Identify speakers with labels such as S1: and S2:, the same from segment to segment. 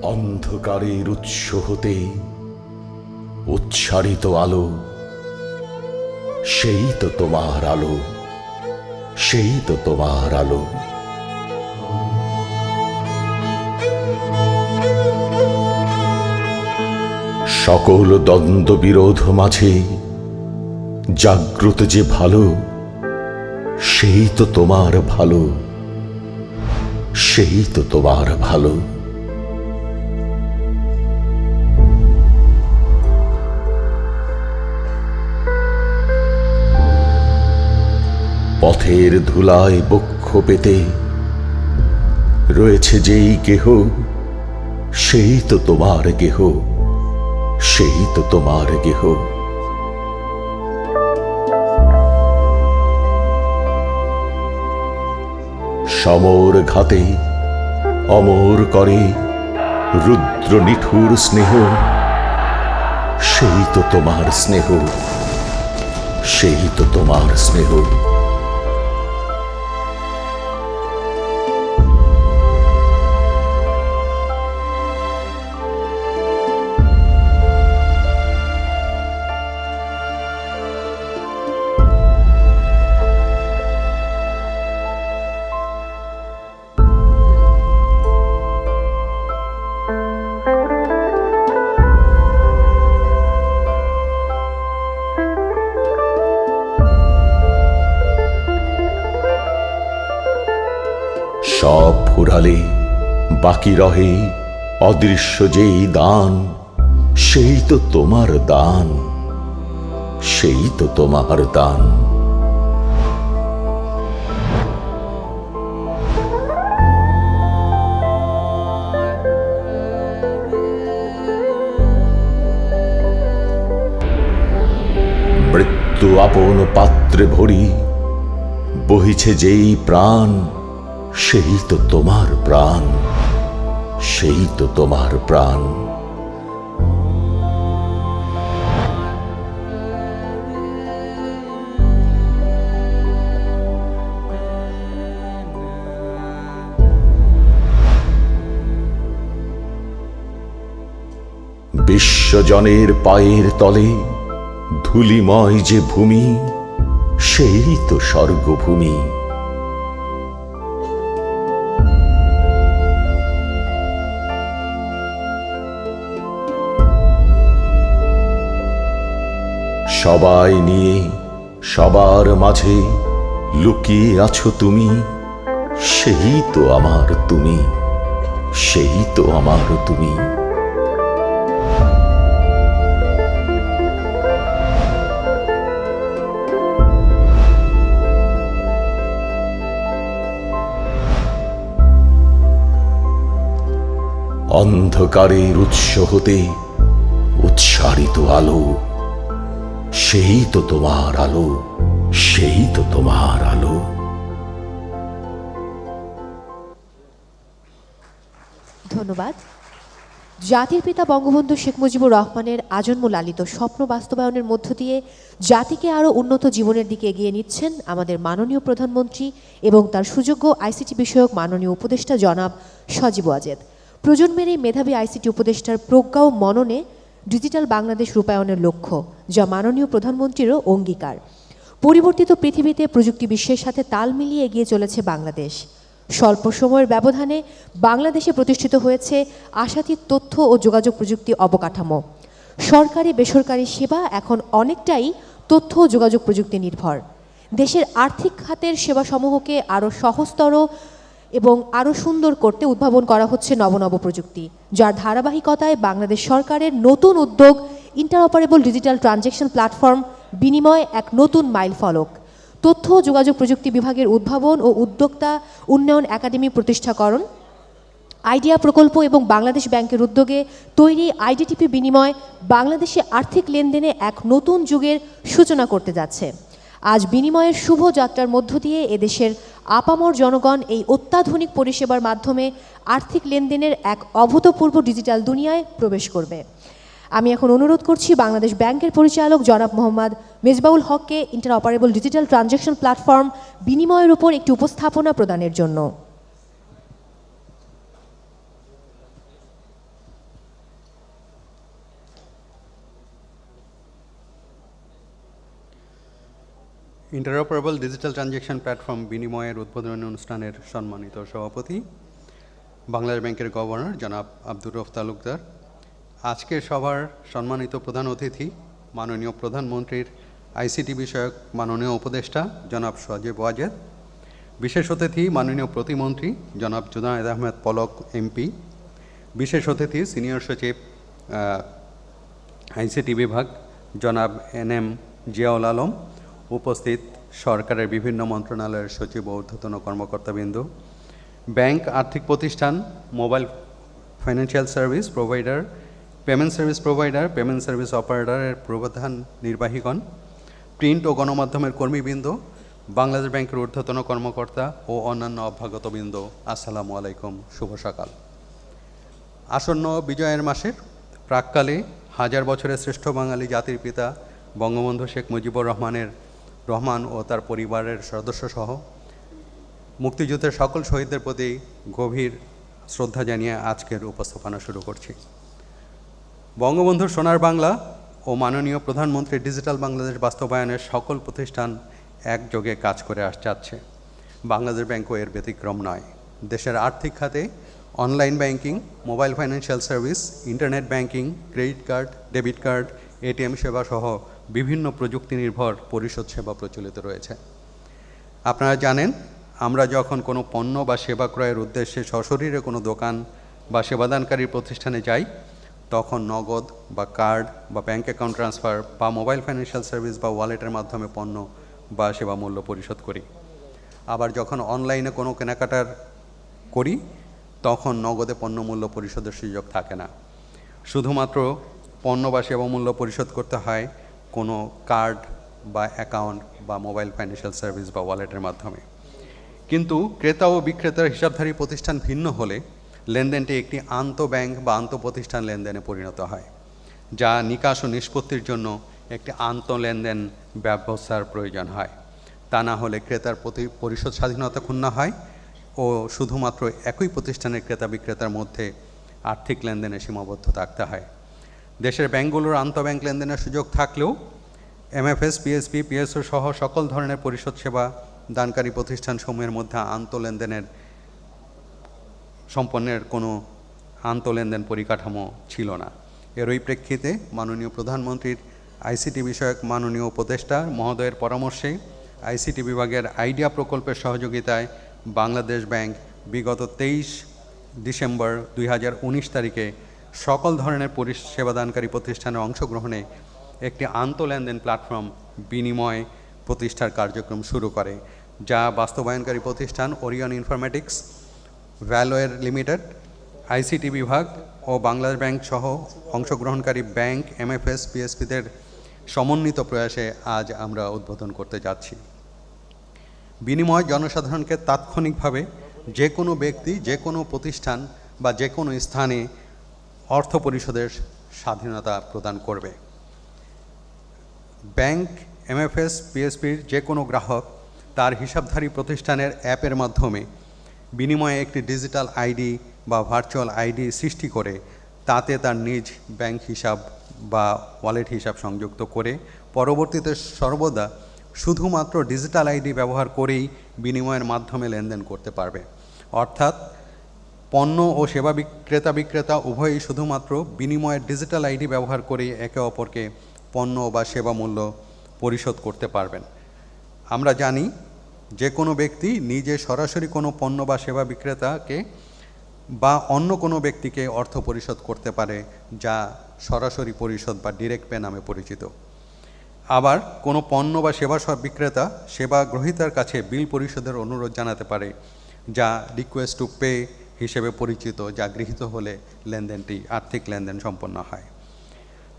S1: অন্ধকারের উৎস হতে উচ্ছারিত আলো, সেই তো তোমার আলো, সেই তো তোমার আলো। সকল দ্বন্দ্ব বিরোধ মাঝে জাগ্রত যে ভালো, সেই তো তোমার ভালো, সেই তো তোমার ভালো। পথের ধুলায় বক্ষ পেতে রয়েছে যেই গেহ, সেই তো তোমার গেহ, সেই তো তোমার গেহ। সমর ঘাতে অমর করে রুদ্র নিঠুর স্নেহ, সেই তো তোমার স্নেহ, সেই তো তোমার স্নেহ। সব ফুরালে বাকি রহে অদৃশ্য যেই দান, সেই তো তোমার দান, সেই তো তোমার দান। মৃত্যু আপন পাত্রে ভরি বহিছে যেই প্রাণ, সেই তো তোমার প্রাণ, সেই তো তোমার প্রাণ। বিশ্বজনের পায়ের তলে ধূলিময় যে ভূমি, সেই তো স্বর্গভূমি। সবাই নিয়ে সবার মাঝে লুকিয়ে আছো তুমি, সেই তো আমার তুমি, সেই তো আমার তুমি। অন্ধকারের উৎস হতে উচ্ছারিত আলো, সেই তো তোমার আলো, সেই তো তোমার আলো।
S2: ধন্যবাদ। জাতির পিতা বঙ্গবন্ধু শেখ মুজিবুর রহমানের আজন্ম লালিত স্বপ্ন বাস্তবায়নের মধ্য দিয়ে জাতিকে আরও উন্নত জীবনের দিকে এগিয়ে নিচ্ছেন আমাদের মাননীয় প্রধানমন্ত্রী এবং তার সুযোগ্য আইসিটি বিষয়ক মাননীয় উপদেষ্টা জনাব সজীব ওয়াজেদ। প্রজন্মের এই মেধাবী আইসিটি উপদেষ্টার প্রজ্ঞা ও মননে ডিজিটাল বাংলাদেশ রূপায়ণের লক্ষ্য, যা মাননীয় প্রধানমন্ত্রীরও অঙ্গীকার। পরিবর্তিত পৃথিবীতে প্রযুক্তি বিশ্বের সাথে তাল মিলিয়ে এগিয়ে চলেছে বাংলাদেশ। স্বল্প সময়ের ব্যবধানে বাংলাদেশে প্রতিষ্ঠিত হয়েছে আশাতীত তথ্য ও যোগাযোগ প্রযুক্তি অবকাঠামো। সরকারি বেসরকারি সেবা এখন অনেকটাই তথ্য ও যোগাযোগ প্রযুক্তি নির্ভর। দেশের আর্থিক খাতের সেবাসমূহকে আরও সহজতর এবং আরও সুন্দর করতে উদ্ভাবন করা হচ্ছে নবনব প্রযুক্তি, যার ধারাবাহিকতায় বাংলাদেশ সরকারের নতুন উদ্যোগ ইন্টারঅপারেবল ডিজিটাল ট্রানজ্যাকশন প্ল্যাটফর্ম বিনিময় এক নতুন মাইলফলক। তথ্য ও যোগাযোগ প্রযুক্তি বিভাগের উদ্ভাবন ও উদ্যোক্তা উন্নয়ন একাডেমি প্রতিষ্ঠাকরণ, আইডিয়া প্রকল্প এবং বাংলাদেশ ব্যাংকের উদ্যোগে তৈরি আইডিটিপি বিনিময় বাংলাদেশে আর্থিক লেনদেনে এক নতুন যুগের সূচনা করতে যাচ্ছে। আজ বিনিময়ের শুভ যাত্রার মধ্য দিয়ে এদেশের আপামর জনগণ এই অত্যাধুনিক পরিষেবার মাধ্যমে আর্থিক লেনদেনের এক অভূতপূর্ব ডিজিটাল দুনিয়ায় প্রবেশ করবে। আমি এখন অনুরোধ করছি বাংলাদেশ ব্যাংকের পরিচালক জনাব মোহাম্মদ মেজবাউল হককে ইন্টারঅপারেবল ডিজিটাল ট্রানজ্যাকশন প্ল্যাটফর্ম বিনিময়ের উপর একটি উপস্থাপনা প্রদানের জন্য।
S3: ইন্টারঅপারেবল ডিজিটাল ট্রানজ্যাকশন প্ল্যাটফর্ম বিনিময়ের উদ্বোধনী অনুষ্ঠানের সম্মানিত সভাপতি, বাংলাদেশ ব্যাংকের গভর্নর জনাব আব্দুর রউফ তালুকদার, আজকের সভার সম্মানিত প্রধান অতিথি মাননীয় প্রধানমন্ত্রীর আইসিটি বিষয়ক মাননীয় উপদেষ্টা জনাব সজীব ওয়াজেদ, বিশেষ অতিথি মাননীয় প্রতিমন্ত্রী জনাব জুনায়েদ আহমেদ পলক এমপি, বিশেষ অতিথি সিনিয়র সচিব আইসিটি বিভাগ জনাব NM জিয়াউল আলম, উপস্থিত সরকারের বিভিন্ন মন্ত্রণালয়ের সচিব ও ঊর্ধ্বতন কর্মকর্তাবৃন্দ, ব্যাংক, আর্থিক প্রতিষ্ঠান, mobile financial service provider, payment service অপারেটরের প্রধান নির্বাহীগণ, প্রিন্ট ও গণমাধ্যমের কর্মীবৃন্দ, বাংলাদেশ ব্যাংকের ঊর্ধ্বতন কর্মকর্তা ও অন্যান্য অভ্যাগতবৃন্দ, আসসালামু আলাইকুম, শুভ সকাল। আসন্ন বিজয়ের মাসের প্রাক্কালে হাজার বছরের শ্রেষ্ঠ বাঙালি জাতির পিতা বঙ্গবন্ধু শেখ মুজিবুর রহমান ও তার পরিবারের সদস্যসহ মুক্তিযুদ্ধের সকল শহীদদের প্রতি গভীর শ্রদ্ধা জানিয়ে আজকের উপস্থাপনা শুরু করছি। বঙ্গবন্ধুর সোনার বাংলা ও মাননীয় প্রধানমন্ত্রীর ডিজিটাল বাংলাদেশ বাস্তবায়নের সকল প্রতিষ্ঠান একযোগে কাজ করে যাচ্ছে। বাংলাদেশ ব্যাংকও এর ব্যতিক্রম নয়। দেশের আর্থিক খাতে online banking, mobile financial service, internet banking, credit card, debit card, ATM সেবা সহ বিভিন্ন প্রযুক্তি নির্ভর পরিশোধ সেবা প্রচলিত রয়েছে। আপনারা জানেন, আমরা যখন কোনো পণ্য বা সেবা ক্রয়ের উদ্দেশ্যে সশরীরে কোনো দোকান বা সেবাদানকারী প্রতিষ্ঠানে যাই, তখন নগদ বা কার্ড বা ব্যাঙ্ক অ্যাকাউন্ট ট্রান্সফার বা মোবাইল ফাইন্যান্সিয়াল সার্ভিস বা ওয়ালেটের মাধ্যমে পণ্য বা সেবা মূল্য পরিশোধ করি। আবার যখন অনলাইনে কোনো কেনাকাটার করি, তখন নগদে পণ্য মূল্য পরিশোধের সুযোগ থাকে না। শুধুমাত্র পণ্য বা সেবা মূল্য পরিশোধ করতে হয় কোনো কার্ড বা অ্যাকাউন্ট বা মোবাইল ফাইন্যান্সিয়াল সার্ভিস বা ওয়ালেটের মাধ্যমে। কিন্তু ক্রেতা ও বিক্রেতার হিসাবধারী প্রতিষ্ঠান ভিন্ন হলে লেনদেনটি একটি আন্তঃব্যাংক বা আন্তঃপ্রতিষ্ঠান লেনদেনে পরিণত হয়, যা নিকাশ ও নিষ্পত্তির জন্য একটি আন্তঃলেনদেন ব্যবস্থার প্রয়োজন হয়। তা না হলে ক্রেতার প্রতি পরিশোধ স্বাধীনতা ক্ষুণ্ণ হয় ও শুধুমাত্র একই প্রতিষ্ঠানের ক্রেতা বিক্রেতার মধ্যে আর্থিক লেনদেনে সীমাবদ্ধ থাকতে হয়। দেশের ব্যাংকগুলোর আন্তঃব্যাংক লেনদেনের সুযোগ থাকলেও MFS, PSP, PSO সহ সকল ধরনের পরিশোধ সেবা দানকারী প্রতিষ্ঠানসমূহের মধ্যে আন্তঃলেনদেনের সম্পন্নের কোনো আন্তঃলেনদেন পরিকাঠামো ছিল না। এরই প্রেক্ষিতে মাননীয় প্রধানমন্ত্রীর আইসিটি বিষয়ক মাননীয় উপদেষ্টা মহোদয়ের পরামর্শে আইসিটি বিভাগের আইডিয়া প্রকল্পের সহযোগিতায় বাংলাদেশ ব্যাংক বিগত 23 ডিসেম্বর 2019 তারিখে সকল ধরনের সেবাদানকারী প্রতিষ্ঠানের অংশগ্রহণে একটি আন্তঃলেনদেন প্ল্যাটফর্ম বিনিময় প্রতিষ্ঠার কার্যক্রম শুরু করে, যা বাস্তবায়নকারী প্রতিষ্ঠান ওরিয়ন ইনফরমেটিক্স, ভ্যালোয়ের লিমিটেড, আইসিটি বিভাগ ও বাংলাদেশ ব্যাংক সহ অংশগ্রহণকারী ব্যাংক, MFS, PSPদের সমন্বিত প্রয়াসে আজ আমরা উদ্বোধন করতে যাচ্ছি। বিনিময় জনসাধারণকে তাৎক্ষণিকভাবে যে কোনো ব্যক্তি, যে কোনো প্রতিষ্ঠান বা যে কোনো স্থানে অর্থ পরিশোধের স্বাধীনতা প্রদান করবে। ব্যাংক, MFS, PSPর যে কোনো গ্রাহক তার হিসাবধারী প্রতিষ্ঠানের অ্যাপের মাধ্যমে বিনিময়ে একটি ডিজিটাল আইডি বা ভার্চুয়াল আইডি সৃষ্টি করে তাতে তার নিজ ব্যাংক হিসাব বা ওয়ালেট হিসাব সংযুক্ত করে পরবর্তীতে সর্বদা শুধুমাত্র ডিজিটাল আইডি ব্যবহার করেই বিনিময়ের মাধ্যমে লেনদেন করতে পারবে। অর্থাৎ পণ্য ও সেবা বিক্রেতা উভয়ই শুধুমাত্র বিনিময়ের ডিজিটাল আইডি ব্যবহার করেই একে অপরকে পণ্য বা সেবা মূল্য পরিশোধ করতে পারবেন। আমরা জানি, যে কোনো ব্যক্তি নিজে সরাসরি কোনো পণ্য বা সেবা বিক্রেতাকে বা অন্য কোনো ব্যক্তিকে অর্থ পরিশোধ করতে পারে, যা সরাসরি পরিশোধ বা ডিরেক্ট পে নামে পরিচিত। আবার কোনো পণ্য বা সেবা বিক্রেতা সেবা গ্রহীতার কাছে বিল পরিশোধের অনুরোধ জানাতে পারে, যা রিকোয়েস্ট টু পে হিসেবে পরিচিত, যা গৃহীত হলে লেনদেনটি আর্থিক লেনদেন সম্পন্ন হয়।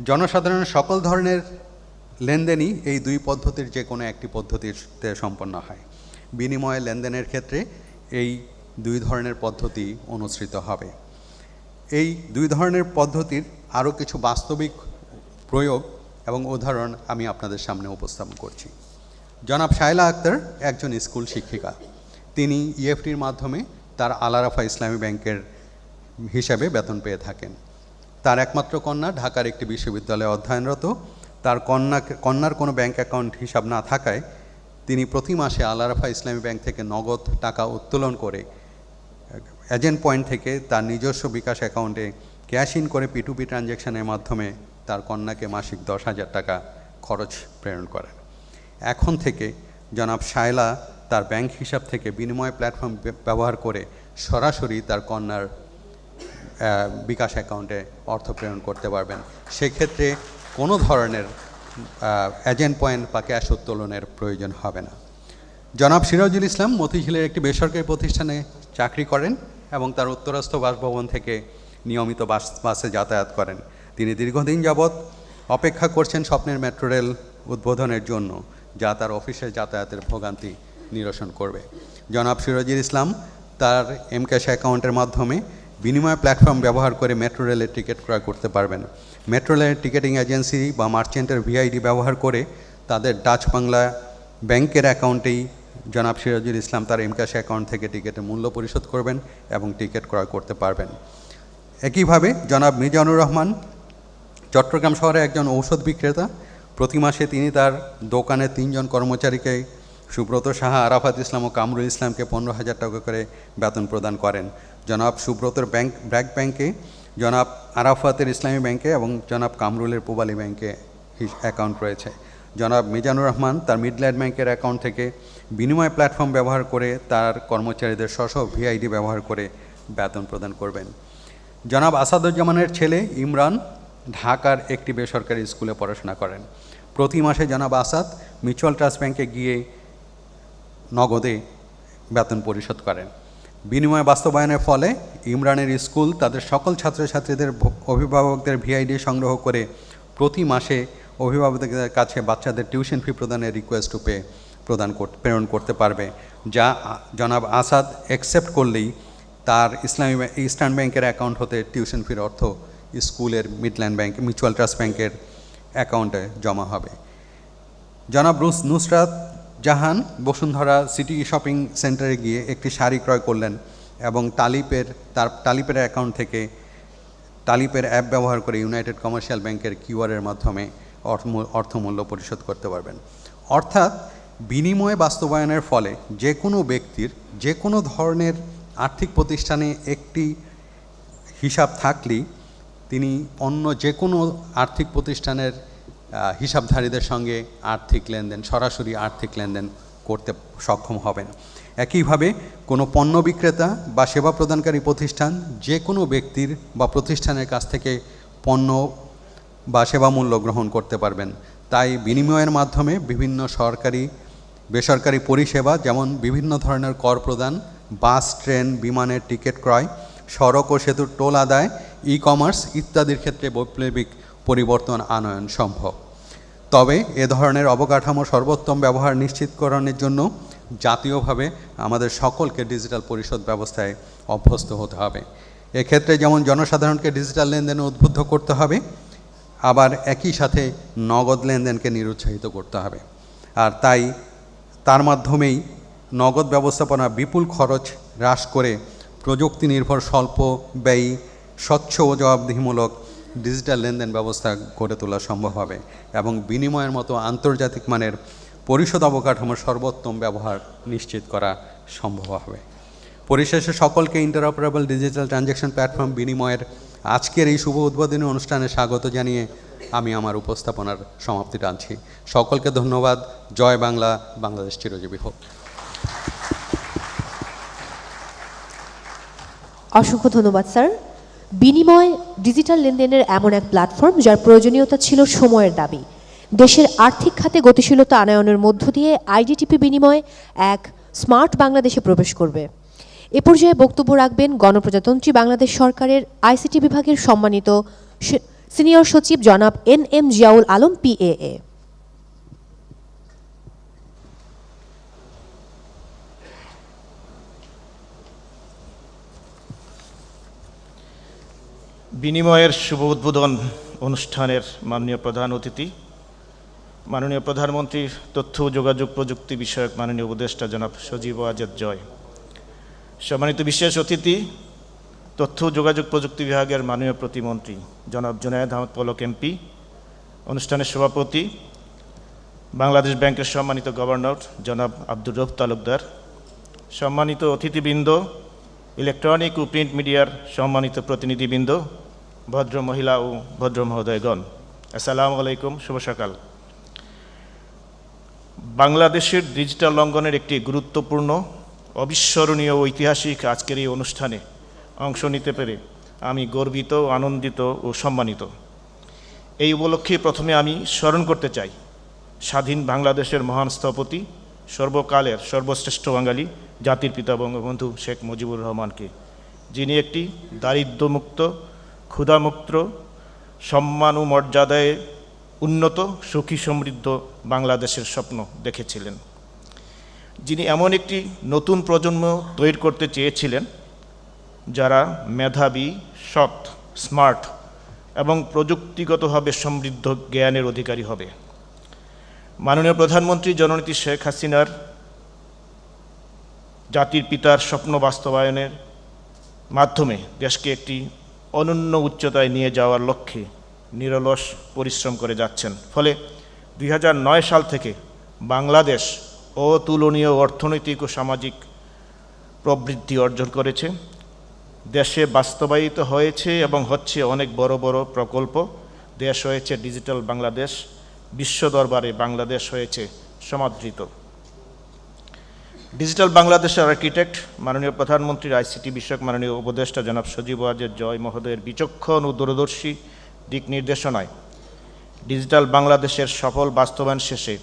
S3: জনসাধারণের সকল ধরনের লেনদেনই এই দুই পদ্ধতির যে কোনো একটি পদ্ধতিতে সম্পন্ন হয়। বিনিময় লেনদেনের ক্ষেত্রে এই দুই ধরনের পদ্ধতি অনুসৃত হবে। এই দুই ধরনের পদ্ধতির আরও কিছু বাস্তবিক প্রয়োগ এবং উদাহরণ আমি আপনাদের সামনে উপস্থাপন করছি। জনাব শায়লা আক্তার একজন স্কুল শিক্ষিকা। তিনি EFTর মাধ্যমে তার আল আরাফা ইসলামী ব্যাংকের হিসাবে বেতন পেয়ে থাকেন। তার একমাত্র কন্যা ঢাকার একটি বিশ্ববিদ্যালয়ে অধ্যয়নরত। তার কন্যার কোনো ব্যাংক অ্যাকাউন্ট হিসাব না থাকায় তিনি প্রতি মাসে আল আরাফা ইসলামী ব্যাংক থেকে নগদ টাকা উত্তোলন করে এজেন্ট পয়েন্ট থেকে তার নিজস্ব বিকাশ অ্যাকাউন্টে ক্যাশ ইন করে P2P ট্রানজ্যাকশনের মাধ্যমে তার কন্যাকে মাসিক 10,000 টাকা খরচ প্রেরণ করেন। এখন থেকে জনাব শায়লা তার ব্যাংক হিসাব থেকে বিনিময় প্ল্যাটফর্ম ব্যবহার করে সরাসরি তার কন্যার বিকাশ অ্যাকাউন্টে অর্থ প্রেরণ করতে পারবেন। সেক্ষেত্রে কোনো ধরনের এজেন্ট পয়েন্ট বা ক্যাশ উত্তোলনের প্রয়োজন হবে না। জনাব সিরাজুল ইসলাম মতিঝিলের একটি বেসরকারি প্রতিষ্ঠানে চাকরি করেন এবং তার উত্তরস্থ বাসভবন থেকে নিয়মিত বাসে যাতায়াত করেন। তিনি দীর্ঘদিন যাবৎ অপেক্ষা করছেন স্বপ্নের মেট্রো রেল উদ্বোধনের জন্য, যা তার অফিসে যাতায়াতের ভোগান্তি নিরসন করবে। জনাব সিরাজুল ইসলাম তার এমক্যাশ অ্যাকাউন্টের মাধ্যমে বিনিময় প্ল্যাটফর্ম ব্যবহার করে মেট্রো রেলের টিকিট ক্রয় করতে পারবেন। মেট্রো রেলের টিকিটিং এজেন্সি বা মার্চেন্টের ভিআইডি ব্যবহার করে তাদের ডাচ বাংলা ব্যাংকের অ্যাকাউন্টেই জনাব সিরাজুল ইসলাম তার এমক্যাশ অ্যাকাউন্ট থেকে টিকিটের মূল্য পরিশোধ করবেন এবং টিকিট ক্রয় করতে পারবেন। একইভাবে জনাব মিজানুর রহমান চট্টগ্রাম শহরে একজন ঔষধ বিক্রেতা। প্রতি মাসে তিনি তার দোকানে 3 জন কর্মচারীকে সুব্রত সাহা, আরাফাত ইসলাম ও কামরুল ইসলামকে 15,000 টাকা করে বেতন প্রদান করেন। জনাব সুব্রতর ব্র্যাক ব্যাংকে, জনাব আরাফাতের ইসলামী ব্যাংকে এবং জনাব কামরুলের পূবালী ব্যাংকে অ্যাকাউন্ট রয়েছে। জনাব মিজানুর রহমান তার মিডল্যান্ড ব্যাংকের অ্যাকাউন্ট থেকে বিনিময় প্ল্যাটফর্ম ব্যবহার করে তার কর্মচারীদের স্ব ভিআইডি ব্যবহার করে বেতন প্রদান করবেন। জনাব আসাদুজ্জামানের ছেলে ইমরান ঢাকার একটি বেসরকারি স্কুলে পড়াশোনা করেন। প্রতি মাসে জনাব আসাদ মিউচুয়াল ট্রাস্ট ব্যাংকে গিয়ে নগদে বেতন পরিশোধ করেন। বিনিময় বাস্তবায়নের ফলে ইমরানের স্কুল তাদের সকল ছাত্রছাত্রীদের অভিভাবকদের ভিআইডি সংগ্রহ করে প্রতি মাসে অভিভাবকদের কাছে বাচ্চাদের টিউশন ফি প্রদানের রিকোয়েস্ট রূপে প্রেরণ করতে পারবে, যা জনাব আসাদ অ্যাকসেপ্ট করলেই তার ইস্টার্ন ব্যাংকের অ্যাকাউন্ট হতে টিউশন ফির অর্থ স্কুলের মিডল্যান্ড ব্যাংক মিউচুয়াল ট্রাস্ট ব্যাংকের অ্যাকাউন্টে জমা হবে। জনাব নুসরাত জাহান বসুন্ধরা সিটি শপিং সেন্টারে গিয়ে একটি শাড়ি ক্রয় করলেন এবং তালিপের অ্যাকাউন্ট থেকে তালিপের অ্যাপ ব্যবহার করে ইউনাইটেড কমার্শিয়াল ব্যাংকের কিউআরের মাধ্যমে অর্থমূল্য পরিশোধ করতে পারবেন। অর্থাৎ বিনিময় বাস্তবায়নের ফলে যে কোনো ব্যক্তির যে কোনো ধরনের আর্থিক প্রতিষ্ঠানে একটি হিসাব থাকলেই তিনি অন্য যে কোনো আর্থিক প্রতিষ্ঠানের হিসাবধারীদের সঙ্গে সরাসরি আর্থিক লেনদেন করতে সক্ষম হবেন। একইভাবে কোনো পণ্য বিক্রেতা বা সেবা প্রদানকারী প্রতিষ্ঠান যে কোনো ব্যক্তির বা প্রতিষ্ঠানের কাছ থেকে পণ্য বা সেবা মূল্য গ্রহণ করতে পারবেন। তাই বিনিময়ের মাধ্যমে বিভিন্ন সরকারি বেসরকারি পরিষেবা যেমন বিভিন্ন ধরনের কর প্রদান, বাস, ট্রেন, বিমানের টিকিট ক্রয়, সড়ক ও সেতুর টোল আদায়, ই-কমার্স ইত্যাদির ক্ষেত্রে বৈপ্লবিক পরিবর্তন আনয়ন সম্ভব। তবে এ ধরনের অবকাঠামো সর্বোত্তম ব্যবহার নিশ্চিতকরণের জন্য জাতীয়ভাবে আমাদের সকলকে ডিজিটাল পরিশোধ ব্যবস্থায় অভ্যস্ত হতে হবে। এক্ষেত্রে যেমন জনসাধারণকে ডিজিটাল লেনদেনে উদ্বুদ্ধ করতে হবে, আবার একই সাথে নগদ লেনদেনকে নিরুৎসাহিত করতে হবে। আর তার মাধ্যমেই নগদ ব্যবস্থাপনা বিপুল খরচ হ্রাস করে প্রযুক্তি নির্ভর স্বল্প ব্যয়ী স্বচ্ছ ও জবাবদিহিমূলক ডিজিটাল লেনদেন ব্যবস্থা গড়ে তোলা সম্ভব হবে এবং বিনিময়ের মতো আন্তর্জাতিক মানের পরিশোধ অবকাঠামোর সর্বোত্তম ব্যবহার নিশ্চিত করা সম্ভব হবে। পরিশেষে সকলকে ইন্টারঅপারেবল ডিজিটাল ট্রানজ্যাকশন প্ল্যাটফর্ম বিনিময়ের আজকের এই শুভ উদ্বোধনী অনুষ্ঠানে স্বাগত জানিয়ে আমি আমার উপস্থাপনার সমাপ্তি টানছি। সকলকে ধন্যবাদ। জয় বাংলা, বাংলাদেশ চিরজীবী হোক।
S2: অসংখ্য ধন্যবাদ স্যার। বিনিময় ডিজিটাল লেনদেনের এমন এক প্ল্যাটফর্ম যার প্রয়োজনীয়তা ছিল সময়ের দাবি। দেশের আর্থিক খাতে গতিশীলতা আনয়নের মধ্য দিয়ে আইডিটিপি বিনিময় এক স্মার্ট বাংলাদেশে প্রবেশ করবে। এ পর্যায়ে বক্তব্য রাখবেন গণপ্রজাতন্ত্রী বাংলাদেশ সরকারের আইসিটি বিভাগের সম্মানিত সিনিয়র সচিব জনাব NM জিয়াউল আলম PAA।
S4: বিনিময়ের শুভ উদ্বোধন অনুষ্ঠানের মাননীয় প্রধান অতিথি, মাননীয় প্রধানমন্ত্রীর তথ্য ও যোগাযোগ প্রযুক্তি বিষয়ক মাননীয় উপদেষ্টা জনাব সজীব ওয়াজেদ জয়, সম্মানিত বিশেষ অতিথি তথ্য ও যোগাযোগ প্রযুক্তি বিভাগের মাননীয় প্রতিমন্ত্রী জনাব জুনায়েদ আহমদ পলক MP, অনুষ্ঠানের সভাপতি বাংলাদেশ ব্যাংকের সম্মানিত গভর্নর জনাব আব্দুর রউফ তালুকদার, সম্মানিত অতিথিবৃন্দ, ইলেকট্রনিক ও প্রিন্ট মিডিয়ার সম্মানিত প্রতিনিধিবৃন্দ, ভদ্র মহিলা ও ভদ্র মহোদয়গণ, আসসালামু আলাইকুম, শুভ সকাল। বাংলাদেশের ডিজিটাল অঙ্গনের একটি গুরুত্বপূর্ণ, অবিস্মরণীয় ও ঐতিহাসিক আজকের এই অনুষ্ঠানে অংশ নিতে পেরে আমি গর্বিত, আনন্দিত ও সম্মানিত। এই উপলক্ষে প্রথমে আমি স্মরণ করতে চাই স্বাধীন বাংলাদেশের মহান স্থপতি, সর্বকালের সর্বশ্রেষ্ঠ বাঙালি, জাতির পিতা বঙ্গবন্ধু শেখ মুজিবুর রহমানকে, যিনি একটি দারিদ্র্যমুক্ত, ক্ষুধামুক্ত, সম্মান ও মর্যাদায় উন্নত, সুখী সমৃদ্ধ বাংলাদেশের স্বপ্ন দেখেছিলেন। যিনি এমন একটি নতুন প্রজন্ম তৈরি করতে চেয়েছিলেন যারা মেধাবী, সৎ, স্মার্ট এবং প্রযুক্তিগতভাবে সমৃদ্ধ জ্ঞানের অধিকারী হবে। মাননীয় প্রধানমন্ত্রী জননেত্রী শেখ হাসিনার জাতির পিতার স্বপ্ন বাস্তবায়নের মাধ্যমে দেশকে একটি অনন্য উচ্চতায় নিয়ে যাওয়ার লক্ষ্যে নিরলস পরিশ্রম করে যাচ্ছেন। ফলে 2009 সাল থেকে বাংলাদেশ অতুলনীয় অর্থনৈতিক ও সামাজিক প্রবৃদ্ধি অর্জন করেছে। দেশে বাস্তবায়িত হয়েছে এবং হচ্ছে অনেক বড় বড় প্রকল্প। দেশ হয়েছে ডিজিটাল বাংলাদেশ, বিশ্ব দরবারে বাংলাদেশ হয়েছে সমাদৃত। ডিজিটাল বাংলাদেশের আর্কিটেক্ট মাননীয় প্রধানমন্ত্রীর আইসিটি বিষয়ক মাননীয় উপদেষ্টা জনাব সজীব ওয়াজেদ জয় মহোদয়ের বিচক্ষণ ও দূরদর্শী দিক নির্দেশনায় ডিজিটাল বাংলাদেশের সফল বাস্তবায়ন শেষে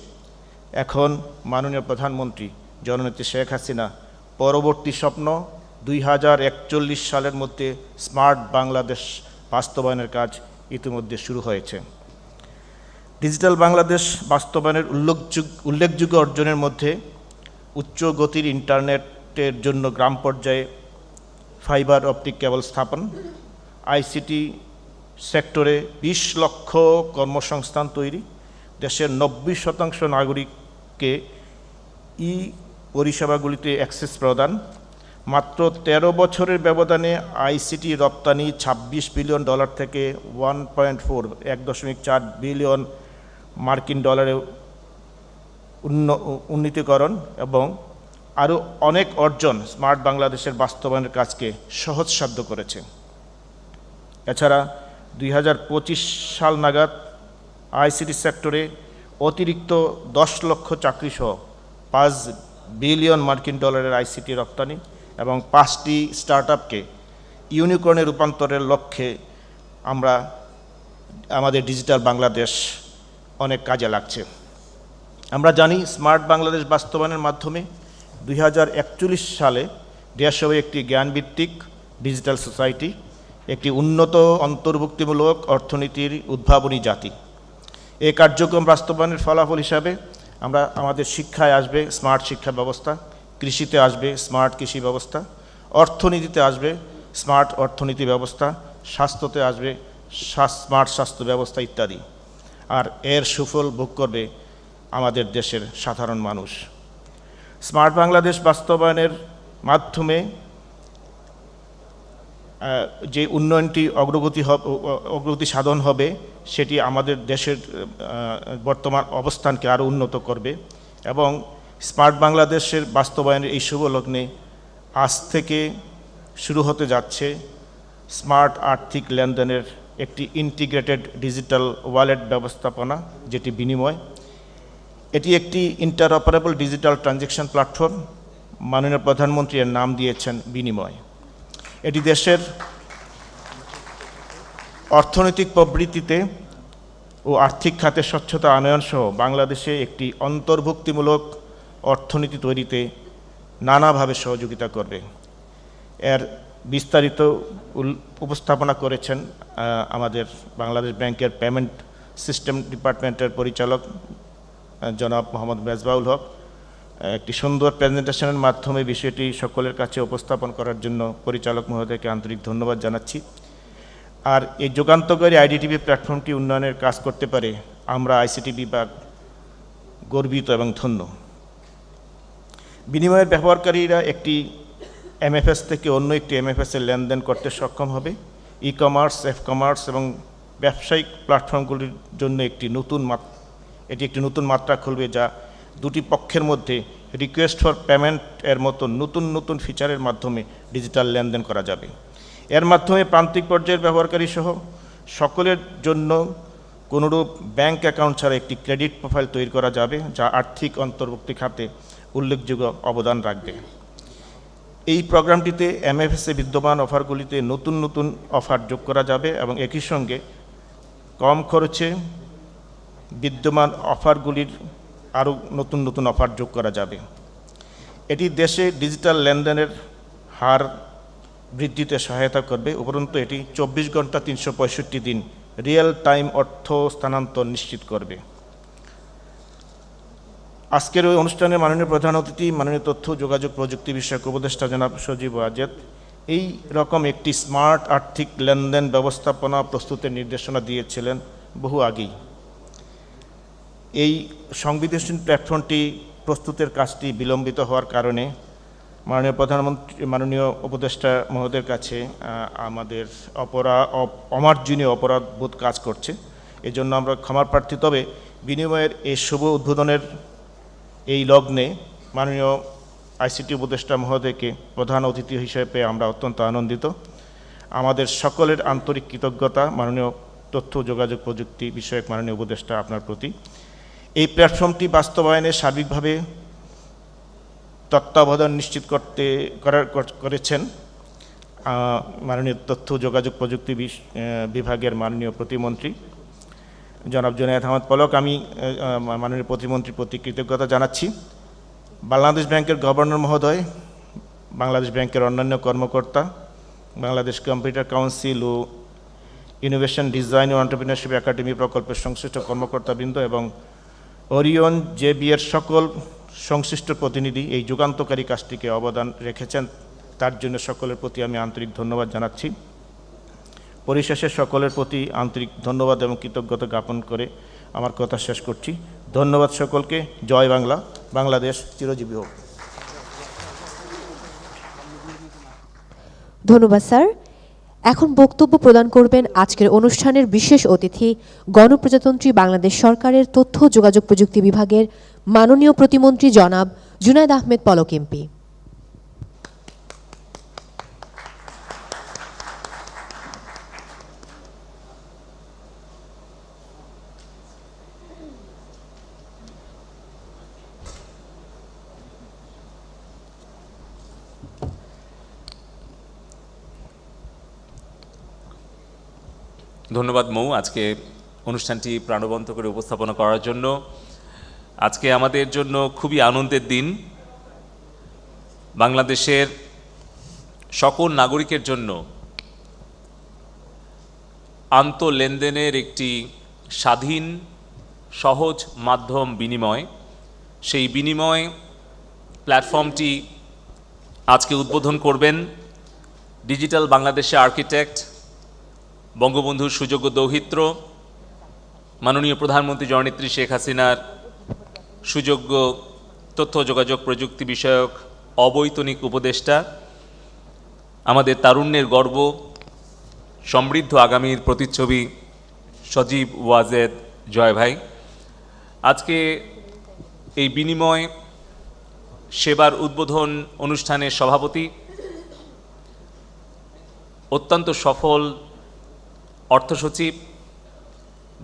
S4: এখন মাননীয় প্রধানমন্ত্রী জননেত্রী শেখ হাসিনা পরবর্তী স্বপ্ন 2041 সালের মধ্যে স্মার্ট বাংলাদেশ বাস্তবায়নের কাজ ইতিমধ্যে শুরু হয়েছে। ডিজিটাল বাংলাদেশ বাস্তবায়নের উল্লেখযোগ্য অর্জনের মধ্যে উচ্চ গতির ইন্টারনেটের জন্য গ্রাম পর্যায়ে ফাইবার অপটিক কেবল স্থাপন, আইসিটি সেক্টরে 20 লক্ষ কর্মসংস্থান তৈরি, দেশের 90% নাগরিককে ই পরিষেবাগুলিতে অ্যাক্সেস প্রদান, মাত্র 13 বছরের ব্যবধানে আইসিটি রপ্তানি $26 বিলিয়ন থেকে 1.4 বিলিয়ন মার্কিন ডলারে উন্নীতকরণ এবং আরও অনেক অর্জন স্মার্ট বাংলাদেশের বাস্তবায়নের কাজকে সহজসাধ্য করেছে। এছাড়া 2025 সাল নাগাদ আইসিটি সেক্টরে অতিরিক্ত 10 লক্ষ চাকরিসহ $5 বিলিয়ন মার্কিন ডলারের আইসিটি রপ্তানি এবং 5টি স্টার্টআপকে ইউনিকর্নে রূপান্তরের লক্ষ্যে আমাদের ডিজিটাল বাংলাদেশ অনেক কাজে লাগছে। আমরা জানি স্মার্ট বাংলাদেশ বাস্তবায়নের মাধ্যমে 2041 সালে দেশ হবে একটি জ্ঞানভিত্তিক ডিজিটাল সোসাইটি, একটি উন্নত অন্তর্ভুক্তিমূলক অর্থনীতির উদ্ভাবনী জাতি। এই কার্যক্রম বাস্তবায়নের ফলাফল হিসাবে আমাদের শিক্ষায় আসবে স্মার্ট শিক্ষা ব্যবস্থা, কৃষিতে আসবে স্মার্ট কৃষি ব্যবস্থা, অর্থনীতিতে আসবে স্মার্ট অর্থনীতি ব্যবস্থা, স্বাস্থ্যতে আসবে স্মার্ট স্বাস্থ্য ব্যবস্থা ইত্যাদি। আর এর সুফল ভোগ করবে আমাদের দেশের সাধারণ মানুষ। স্মার্ট বাংলাদেশ বাস্তবায়নের মাধ্যমে যে উন্নয়নটি অগ্রগতি সাধন হবে সেটি আমাদের দেশের বর্তমান অবস্থানকে আরও উন্নত করবে এবং স্মার্ট বাংলাদেশের বাস্তবায়নের এই শুভ লগ্নে আজ থেকে শুরু হতে যাচ্ছে স্মার্ট আর্থিক লেনদেনের একটি ইন্টিগ্রেটেড ডিজিটাল ওয়ালেট ব্যবস্থাপনা, যেটি বিনিময়। এটি একটি ইন্টারঅপারেবল ডিজিটাল ট্রানজ্যাকশন প্ল্যাটফর্ম। মাননীয় প্রধানমন্ত্রী এর নাম দিয়েছেন বিনিময়। এটি দেশের অর্থনৈতিক প্রবৃদ্ধিতে ও আর্থিক খাতে স্বচ্ছতা আনয়ন সহ বাংলাদেশে একটি অন্তর্ভুক্তিমূলক অর্থনীতি তৈরিতে নানাভাবে সহযোগিতা করবে। এর বিস্তারিত উপস্থাপনা করেছেন আমাদের বাংলাদেশ ব্যাংকের পেমেন্ট সিস্টেম ডিপার্টমেন্টের পরিচালক জনাব মোহাম্মদ মেজবাউল হক। একটি সুন্দর প্রেজেন্টেশনের মাধ্যমে বিষয়টি সকলের কাছে উপস্থাপন করার জন্য পরিচালক মহোদয়কে আন্তরিক ধন্যবাদ জানাচ্ছি। আর এই যুগান্তকারী আইডিটিভি প্ল্যাটফর্মটি উন্নয়নের কাজ করতে পারে আমরা আইসিটি বিভাগ গর্বিত এবং ধন্য। বিনিময়ের ব্যবহারকারীরা একটি এমএফএস থেকে অন্য একটি এমএফএসে লেনদেন করতে সক্ষম হবে। ই কমার্স, এফ কমার্স এবং ব্যবসায়িক প্ল্যাটফর্মগুলির জন্য একটি নতুন এটি একটি নতুন মাত্রা খুলবে, যা দুটি পক্ষের মধ্যে রিকোয়েস্ট ফর পেমেন্ট এর মতো নতুন নতুন ফিচারের মাধ্যমে ডিজিটাল লেনদেন করা যাবে। এর মাধ্যমে প্রান্তিক পর্যায়ের ব্যবহারকারী সহ সকলের জন্য কোনোরূপ ব্যাংক অ্যাকাউন্ট ছাড়া একটি ক্রেডিট প্রোফাইল তৈরি করা যাবে, যা আর্থিক অন্তর্ভুক্তি খাতে উল্লেখযোগ্য অবদান রাখবে। এই প্রোগ্রামটিতে এমএফএসে বিদ্যমান অফারগুলিতে নতুন নতুন অফার যোগ করা যাবে এবং একই সঙ্গে কম খরচে বিদ্যমান অফারগুলির আরও নতুন নতুন অফার যোগ করা যাবে। এটি দেশে ডিজিটাল লেনদেনের হার বৃদ্ধিতে সহায়তা করবে। উপরন্তু এটি 24 ঘন্টা 365 দিন রিয়েল টাইম অর্থ স্থানান্তর নিশ্চিত করবে। আজকের ওই অনুষ্ঠানে মাননীয় প্রধান অতিথি, মাননীয় তথ্য যোগাযোগ প্রযুক্তি বিষয়ক উপদেষ্টা জনাব সজীব ওয়াজেদ এই রকম একটি স্মার্ট আর্থিক লেনদেন ব্যবস্থাপনা প্রস্তুতের নির্দেশনা দিয়েছিলেন বহু আগেই। এই সংবেদনশীল প্ল্যাটফর্মটি প্রস্তুতের কাজটি বিলম্বিত হওয়ার কারণে মাননীয় প্রধানমন্ত্রী, মাননীয় উপদেষ্টা মহোদয়ের কাছে আমাদের অমার্জনীয় অপরাধবোধ কাজ করছে। এজন্য আমরা ক্ষমার প্রার্থী। তবে বিনিময়ের এই শুভ উদ্বোধনের এই লগ্নে মাননীয় আইসিটি উপদেষ্টা মহোদয়কে প্রধান অতিথি হিসেবে পেয়ে আমরা অত্যন্ত আনন্দিত। আমাদের সকলের আন্তরিক কৃতজ্ঞতা মাননীয় তথ্য যোগাযোগ প্রযুক্তি বিষয়ক মাননীয় উপদেষ্টা আপনার প্রতি। এই প্ল্যাটফর্মটি বাস্তবায়নে সার্বিকভাবে তত্ত্বাবধান নিশ্চিত করেছেন মাননীয় তথ্য যোগাযোগ প্রযুক্তি বিভাগের মাননীয় প্রতিমন্ত্রী জনাব জুনায়েদ আহমেদ পলক। আমি মাননীয় প্রতিমন্ত্রীর প্রতি কৃতজ্ঞতা জানাচ্ছি। বাংলাদেশ ব্যাংকের গভর্নর মহোদয়, বাংলাদেশ ব্যাংকের অন্যান্য কর্মকর্তা, বাংলাদেশ কম্পিউটার কাউন্সিল ও ইনোভেশন ডিজাইন ও এন্টারপ্রেনারশিপ একাডেমি প্রকল্পের সংশ্লিষ্ট কর্মকর্তাবৃন্দ এবং ওরিয়ন জেবিএর সকল সংশ্লিষ্ট প্রতিনিধি এই যুগান্তকারী কাজটিকে অবদান রেখেছেন, তার জন্য সকলের প্রতি আমি আন্তরিক ধন্যবাদ জানাচ্ছি। পরিশেষে সকলের প্রতি আন্তরিক ধন্যবাদ এবং কৃতজ্ঞতা জ্ঞাপন করে আমার কথা শেষ করছি। ধন্যবাদ সকলকে। জয় বাংলা। বাংলাদেশ চিরজীবী হোক।
S2: ধন্যবাদ স্যার। এখন বক্তব্য প্রদান করবেন আজকের অনুষ্ঠানের বিশেষ অতিথি, গণপ্রজাতন্ত্রী বাংলাদেশ সরকারের তথ্য যোগাযোগ প্রযুক্তি বিভাগের মাননীয় প্রতিমন্ত্রী জনাব জুনায়েদ আহমেদ পলক এমপি।
S5: ধন্যবাদ মৌ, আজকে অনুষ্ঠানটি প্রাণবন্ত করে উপস্থাপনা করার জন্য। আজকে আমাদের জন্য খুবই আনন্দের দিন। বাংলাদেশের সকল নাগরিকের জন্য আন্তঃলেনদেনের একটি স্বাধীন সহজ মাধ্যম বিনিময়, সেই বিনিময় প্ল্যাটফর্মটি আজকে উদ্বোধন করবেন ডিজিটাল বাংলাদেশের আর্কিটেক্ট, বঙ্গবন্ধুর সুযোগ্য দৌহিত্র, মাননীয় প্রধানমন্ত্রী জননেত্রী শেখ হাসিনার সুযোগ্য তথ্য যোগাযোগ প্রযুক্তি বিষয়ক অবৈতনিক উপদেষ্টা, আমাদের তারুণ্যের গর্ব, সমৃদ্ধ আগামীর প্রতিচ্ছবি সজীব ওয়াজেদ জয় ভাই। আজকে এই বিনিময় সেবার উদ্বোধন অনুষ্ঠানের সভাপতি, অত্যন্ত সফল অর্থ সচিব,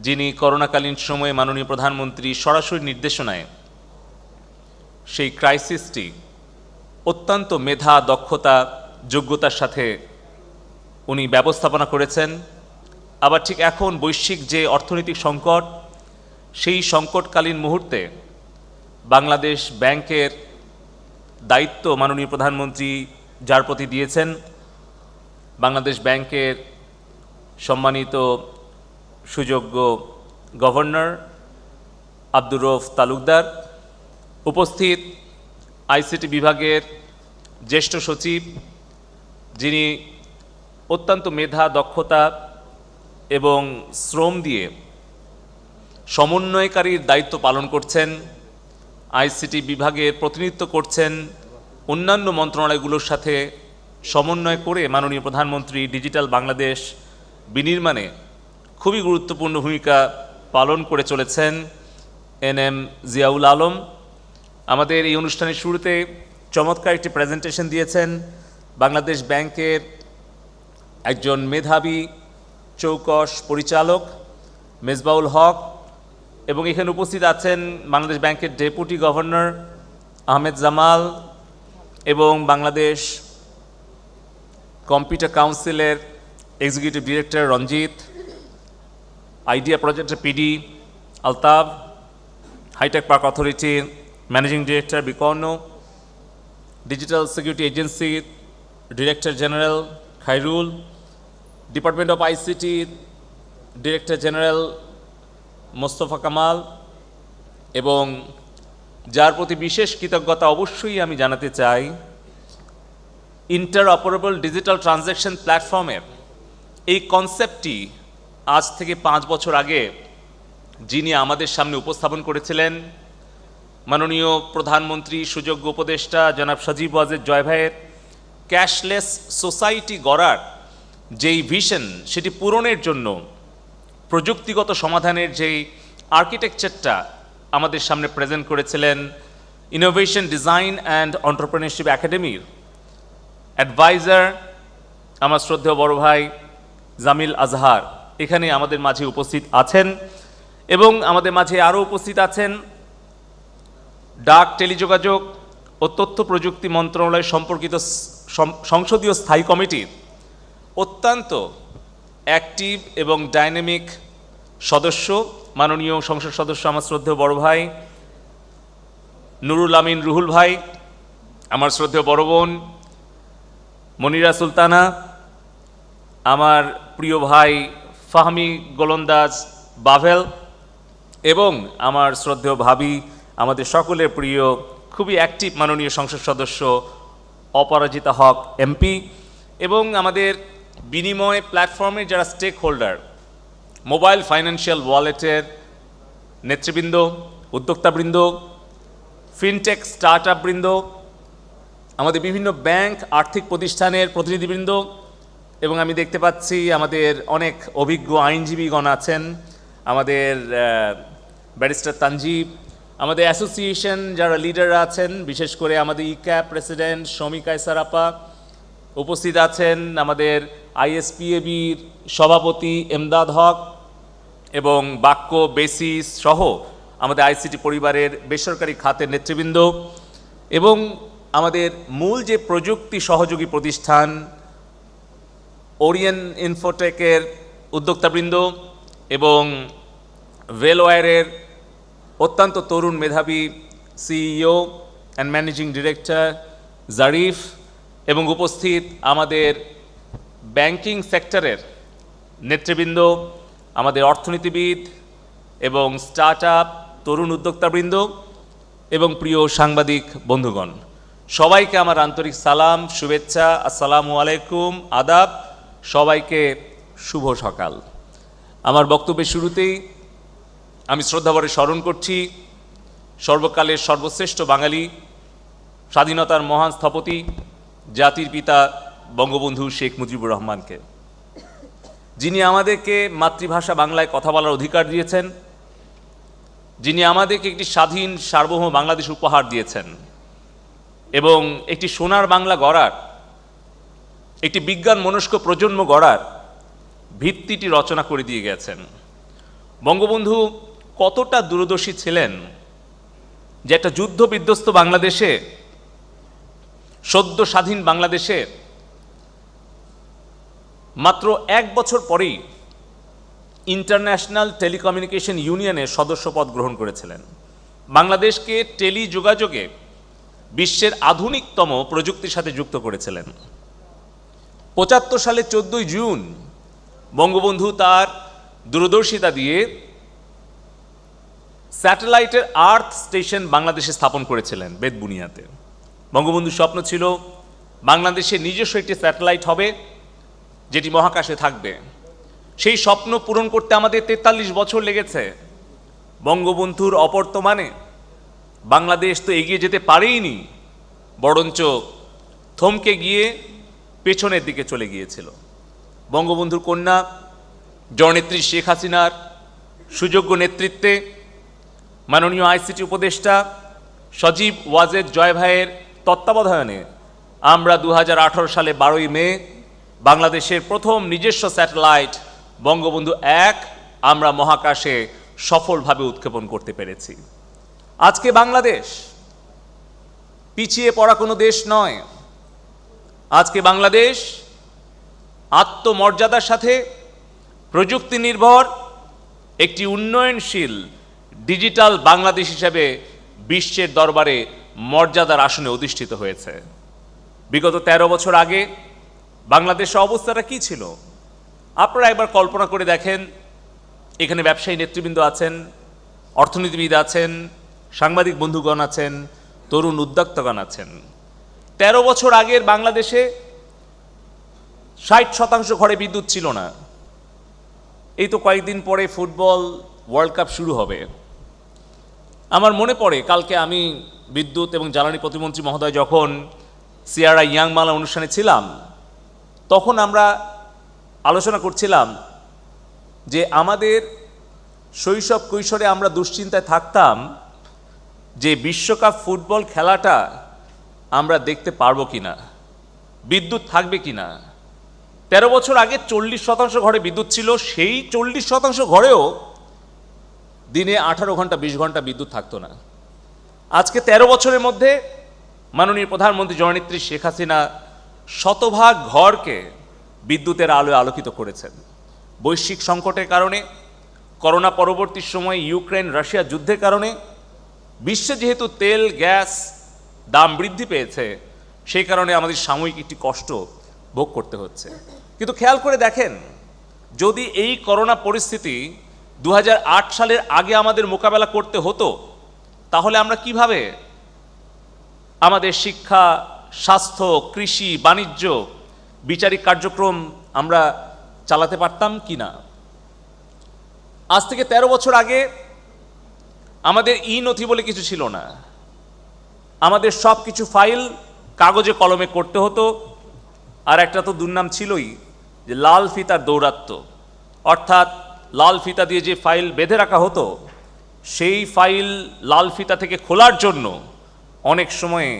S5: যিনি করোনাকালীন সময়ে মাননীয় প্রধানমন্ত্রী সরাসরি নির্দেশনায় সেই ক্রাইসিসটি অত্যন্ত মেধা, দক্ষতা, যোগ্যতার সাথে উনি ব্যবস্থাপনা করেছেন। আবার ঠিক এখন বৈশ্বিক যে অর্থনৈতিক সংকট, সেই সংকটকালীন মুহূর্তে বাংলাদেশ ব্যাংকের দায়িত্ব মাননীয় প্রধানমন্ত্রী যার প্রতি দিয়েছেন, বাংলাদেশ ব্যাংকের সম্মানিত সুযোগ্য গভর্নর আব্দুর রউফ তালুকদার, উপস্থিত আইসিটি বিভাগের জ্যেষ্ঠ সচিব, যিনি অত্যন্ত মেধা, দক্ষতা এবং শ্রম দিয়ে সমন্বয়কারীর দায়িত্ব পালন করছেন, আইসিটি বিভাগের প্রতিনিধিত্ব করছেন, অন্যান্য মন্ত্রণালয়গুলোর সাথে সমন্বয় করে মাননীয় প্রধানমন্ত্রী ডিজিটাল বাংলাদেশ বিনির্মাণে খুবই গুরুত্বপূর্ণ ভূমিকা পালন করে চলেছেন। এনএম জিয়াউল আলম আমাদের এই অনুষ্ঠানের শুরুতে চমৎকার একটি প্রেজেন্টেশন দিয়েছেন বাংলাদেশ ব্যাংকের একজন মেধাবী চৌকস পরিচালক মেজবাউল হক, এবং এখানে উপস্থিত আছেন বাংলাদেশ ব্যাংকের ডেপুটি গভর্নর আহমেদ জামাল এবং বাংলাদেশ কম্পিউটার কাউন্সিলের এক্সিকিউটিভ ডিরেক্টর রঞ্জিত, আইডিয়া প্রজেক্টের পিডি আলতাফ, হাইটেক পার্ক অথরিটির managing director Vikarna, digital security agency director general Khairul, department of ICT director general Mostafa Kamal, এবং যার প্রতি বিশেষ কৃতজ্ঞতা অবশ্যই আমি জানাতে চাই, ইন্টারঅপারেবল ডিজিটাল ট্রানজ্যাকশন প্ল্যাটফর্মের এই কনসেপ্টটি আজ থেকে 5 বছর আগে যিনি আমাদের সামনে উপস্থাপন করেছিলেন মাননীয় প্রধানমন্ত্রী সুযোগ্য উপদেষ্টা জনাব সজীব ওয়াজেদ জয় ভাইয়ের ক্যাশলেস সোসাইটি গড়ার যেই ভিশন সেটি পূরণের জন্য প্রযুক্তিগত সমাধানের যেই আর্কিটেকচারটা আমাদের সামনে প্রেজেন্ট করেছিলেন ইনোভেশন ডিজাইন অ্যান্ড এন্টারপ্রেনিউরশিপ একাডেমির অ্যাডভাইজার আমার শ্রদ্ধেয় বড় ভাই জামিল আজহার এখানে আমাদের মাঝে উপস্থিত আছেন, এবং আমাদের মাঝে আরও উপস্থিত আছেন ডাক টেলিযোগাযোগ ও তথ্য প্রযুক্তি মন্ত্রণালয় সম্পর্কিত সংসদীয় স্থায়ী কমিটির অত্যন্ত অ্যাক্টিভ এবং ডাইনামিক সদস্য মাননীয় সংসদ সদস্য আমার শ্রদ্ধেয় বড় ভাই নুরুল আমিন রুহুল ভাই, আমার শ্রদ্ধেয় বড় বোন মনিরা সুলতানা, আমার প্রিয় ভাই ফাহমি গোলন্দাজ বাভেল, এবং আমার শ্রদ্ধেয় ভাবি আমাদের সকলের প্রিয় খুবই অ্যাক্টিভ মাননীয় সংসদ সদস্য অপরাজিতা হক এমপি, এবং আমাদের বিনিময় প্ল্যাটফর্মের যারা স্টেক হোল্ডার, মোবাইল ফাইন্যান্সিয়াল ওয়ালেটের নেতৃবৃন্দ, উদ্যোক্তাবৃন্দ, ফিনটেক স্টার্ট আপ বৃন্দ, আমাদের বিভিন্ন ব্যাংক আর্থিক প্রতিষ্ঠানের প্রতিনিধিবৃন্দ, এবং আমি দেখতে পাচ্ছি আমাদের অনেক অভিজ্ঞ আইনজীবীগণ আছেন, আমাদের ব্যারিস্টার তানজিব, আমাদের অ্যাসোসিয়েশন যারা লিডাররা আছেন, বিশেষ করে আমাদের ইক্যাপ প্রেসিডেন্ট শমী কায়সার আপা উপস্থিত আছেন, আমাদের আইএসপিএবির সভাপতি এমদাদ হক, এবং বাক্য বেসিস সহ আমাদের আইসিটি পরিবারের বেসরকারি খাতের নেতৃবৃন্দ, এবং আমাদের মূল যে প্রযুক্তি সহযোগী প্রতিষ্ঠান ওরিয়েন ইনফোটেকের উদ্যোক্তাবৃন্দ, এবং ভেলওয়্যারের অত্যন্ত তরুণ মেধাবী CEO and managing director Zarif, এবং উপস্থিত আমাদের ব্যাংকিং সেক্টরের নেতৃবৃন্দ, আমাদের অর্থনীতিবিদ এবং স্টার্ট আপ তরুণ উদ্যোক্তাবৃন্দ, এবং প্রিয় সাংবাদিক বন্ধুগণ, সবাইকে আমার আন্তরিক সালাম শুভেচ্ছা, আসসালামু আলাইকুম, আদাব, সবাইকে শুভ সকাল। আমার বক্তব্যের শুরুতেই আমি শ্রদ্ধাভরে স্মরণ করছি সর্বকালের সর্বশ্রেষ্ঠ বাঙালি, স্বাধীনতার মহান স্থপতি, জাতির পিতা বঙ্গবন্ধু শেখ মুজিবুর রহমানকে, যিনি আমাদেরকে মাতৃভাষা বাংলায় কথা বলার অধিকার দিয়েছেন, যিনি আমাদেরকে একটি স্বাধীন সার্বভৌম বাংলাদেশ উপহার দিয়েছেন, এবং একটি সোনার বাংলা গড়ার, একটি বিজ্ঞান মনস্ক প্রজন্ম গড়ার ভিত্তিটি রচনা করে দিয়ে গেছেন। বঙ্গবন্ধু কতটা দূরদর্শী ছিলেন যে একটা যুদ্ধ বিধ্বস্ত বাংলাদেশে, সদ্য স্বাধীন বাংলাদেশে মাত্র 1 বছর পরেই ইন্টারন্যাশনাল টেলিকমিউনিকেশন ইউনিয়নের সদস্যপদ গ্রহণ করেছিলেন। বাংলাদেশকে টেলিযোগাযোগে বিশ্বের আধুনিকতম প্রযুক্তির সাথে যুক্ত করেছিলেন। 75 সালে 14 জুন বঙ্গবন্ধু তার দূরদর্শিতা দিয়ে স্যাটেলাইটের আর্থ স্টেশন বাংলাদেশে স্থাপন করেছিলেন বেতবুনিয়াতে। বঙ্গবন্ধুর স্বপ্ন ছিল বাংলাদেশে নিজস্ব একটি স্যাটেলাইট হবে যেটি মহাকাশে থাকবে। সেই স্বপ্ন পূরণ করতে আমাদের 43 বছর লেগেছে। বঙ্গবন্ধুর অবর্তমানে বাংলাদেশ তো এগিয়ে যেতে পারেইনি, বরঞ্চ থমকে গিয়ে পেছনের দিকে চলে গিয়েছিল। বঙ্গবন্ধুর কন্যা জননেত্রী শেখ হাসিনার সুযোগ্য নেতৃত্বে মাননীয় আইসিটি উপদেষ্টা সজীব ওয়াজেদ জয় ভাইয়ের তত্ত্বাবধানে আমরা 2018 সালে 12ই মে বাংলাদেশের প্রথম নিজস্ব স্যাটেলাইট বঙ্গবন্ধু 1 আমরা মহাকাশে সফলভাবে উৎক্ষেপণ করতে পেরেছি। আজকে বাংলাদেশ পিছিয়ে পড়া কোনো দেশ নয়। আজকে বাংলাদেশ আত্মমর্যাদার সাথে প্রযুক্তি নির্ভর একটি উন্নয়নশীল ডিজিটাল বাংলাদেশ হিসেবে বিশ্বের দরবারে মর্যাদার আসনে অধিষ্ঠিত হয়েছে। বিগত 13 বছর আগে বাংলাদেশের অবস্থাটা কি ছিল? আপনারা একবার কল্পনা করে দেখেন, এখানে ব্যবসায়ী নেতৃবৃন্দ আছেন, অর্থনীতিবিদ আছেন, সাংবাদিক বন্ধুগণ আছেন, তরুণ উদ্যোক্তাগণ আছেন। 13 বছর আগের বাংলাদেশে 60% ঘরে বিদ্যুৎ ছিল না। এই তো কয়েকদিন পরে ফুটবল ওয়ার্ল্ড কাপ শুরু হবে। আমার মনে পড়ে কালকে আমি বিদ্যুৎ এবং জ্বালানি প্রতিমন্ত্রী মহোদয় যখন সিআরআই ইয়াংমালা অনুষ্ঠানে ছিলাম, তখন আমরা আলোচনা করছিলাম যে আমাদের শৈশব কৈশোরে আমরা দুশ্চিন্তায় থাকতাম যে বিশ্বকাপ ফুটবল খেলাটা আমরা দেখতে পারবো কিনা, বিদ্যুৎ থাকবে কিনা। 13 বছর আগে 40% ঘরে বিদ্যুৎ ছিল, সেই 40% ঘরেও দিনে 18 ঘন্টা 20 ঘন্টা বিদ্যুৎ থাকতো না। আজকে 13 বছরের মধ্যে মাননীয় প্রধানমন্ত্রী জননেত্রী শেখ হাসিনা শতভাগ ঘরকে বিদ্যুতের আলোয় আলোকিত করেছেন। বৈশ্বিক সংকটের কারণে, করোনা পরবর্তী সময়ে ইউক্রেন রাশিয়া যুদ্ধের কারণে বিশ্বে যেহেতু তেল গ্যাস দাম বৃদ্ধি পেয়েছে, সেই কারণে আমাদের সাময়িক একটি কষ্ট ভোগ করতে হচ্ছে। কিন্তু খেয়াল করে দেখেন, যদি এই করোনা পরিস্থিতি 2008 সালের আগে আমাদের মোকাবেলা করতে হতো, তাহলে আমরা কিভাবে আমাদের শিক্ষা, স্বাস্থ্য, কৃষি, বাণিজ্য, বিচারিক কার্যক্রম আমরা চালাতে পারতাম কিনা। আজ থেকে 13 বছর আগে আমাদের ই নথি বলে কিছু ছিল না। আমাদের সব কিছু ফাইল কাগজে কলমে করতে হতো। আর একটা তো দুর্নাম ছিলই যে লাল ফিতার দৌরাত্ম্য, অর্থাৎ লাল ফিতা দিয়ে যে ফাইল বেঁধে রাখা হতো, সেই ফাইল লাল ফিতা থেকে খোলার জন্য অনেক সময়ে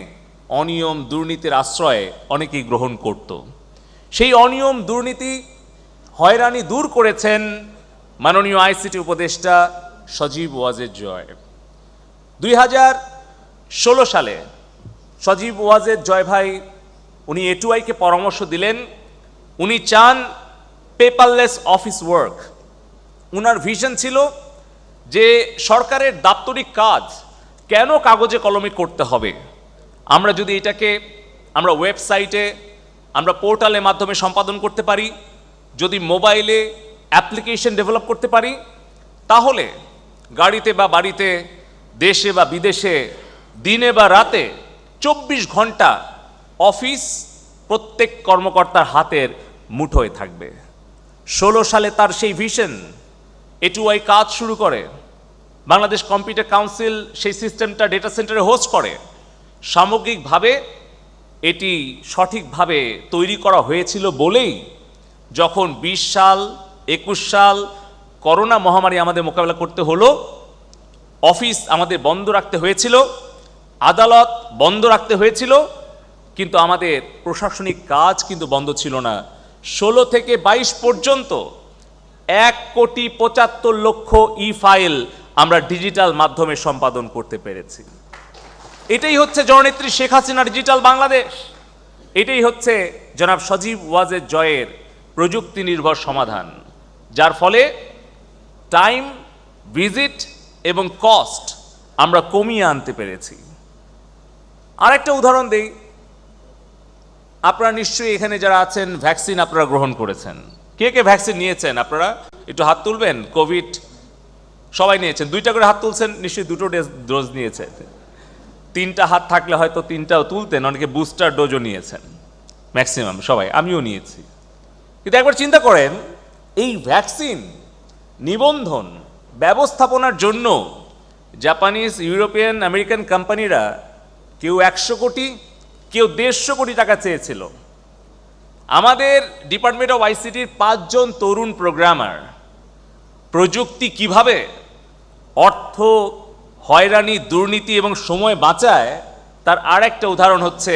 S5: অনিয়ম দুর্নীতির আশ্রয় অনেকেই গ্রহণ করত। সেই অনিয়ম দুর্নীতি হয়রানি দূর করেছেন মাননীয় আইসিটি উপদেষ্টা সজীব ওয়াজেদ জয়। 2016 সালে সজীব ওয়াজেদ জয় ভাই উনি এটুআইকে পরামর্শ দিলেন, উনি চান পেপারলেস অফিস ওয়ার্ক। উনার ভিশন ছিল যে সরকারের দাপ্তরিক কাজ কেন কাগজে কলমে করতে হবে, আমরা যদি এটাকে আমরা ওয়েবসাইটে, আমরা পোর্টালের মাধ্যমে সম্পাদন করতে পারি, যদি মোবাইলে অ্যাপ্লিকেশন ডেভেলপ করতে পারি, তাহলে গাড়িতে বা বাড়িতে, দেশে বা বিদেশে, দিনে বা রাতে 24 ঘন্টা অফিস প্রত্যেক কর্মকর্তার হাতের মুঠোয় থাকবে। 16 সালে তার সেই ভিশন এটুআই কাজ শুরু করে। বাংলাদেশ কম্পিউটার কাউন্সিল সেই সিস্টেমটা ডেটা সেন্টারে হোস্ট করে। সামগ্রিকভাবে এটি সঠিকভাবে তৈরি করা হয়েছিল বলেই যখন 20 সাল 21 সাল করোনা মহামারী আমাদের মোকাবেলা করতে হলো, অফিস আমাদের বন্ধ রাখতে হয়েছিল, আদালত বন্ধ রাখতে হয়েছিল, কিন্তু আমাদের প্রশাসনিক কাজ কিন্তু বন্ধ ছিল না। 16 থেকে 22 পর্যন্ত 1,75,00,000 ই ফাইল আমরা ডিজিটাল মাধ্যমে সম্পাদন করতে পেরেছি। এটাই হচ্ছে জননেত্রী শেখ হাসিনা ডিজিটাল বাংলাদেশ। এটাই হচ্ছে জনাব সজীব ওয়াজেদ জয়ের প্রযুক্তি নির্ভর সমাধান, যার ফলে টাইম, ভিজিট এবং কস্ট আমরা কমিয়ে আনতে পেরেছি। আরেকটা উদাহরণ দেই, আপনারা নিশ্চয়ই এখানে যারা আছেন ভ্যাকসিন আপনারা গ্রহণ করেছেন। কে কে ভ্যাকসিন নিয়েছেন? আপনারা একটু হাত তুলবেন। কোভিড সবাই নিয়েছেন, 2টা করে হাত তুলছেন, নিশ্চয়ই 2টো ডোজ নিয়েছেন। 3টা হাত থাকলে হয়তো 3টাও তুলতেন, অনেকে বুস্টার ডোজও নিয়েছেন, ম্যাক্সিমাম সবাই, আমিও নিয়েছি। কিন্তু একবার চিন্তা করেন, এই ভ্যাকসিন নিবন্ধন ব্যবস্থাপনার জন্য জাপানিজ, ইউরোপিয়ান, আমেরিকান কোম্পানিরা কেউ 100 কোটি, কেউ 150 কোটি টাকা চেয়েছিল। আমাদের ডিপার্টমেন্ট অফ আইসিটির 5 জন তরুণ প্রোগ্রামার প্রযুক্তি কিভাবে, অর্থ, হয়রানি, দুর্নীতি এবং সময় বাঁচায়, তার আর একটা উদাহরণ হচ্ছে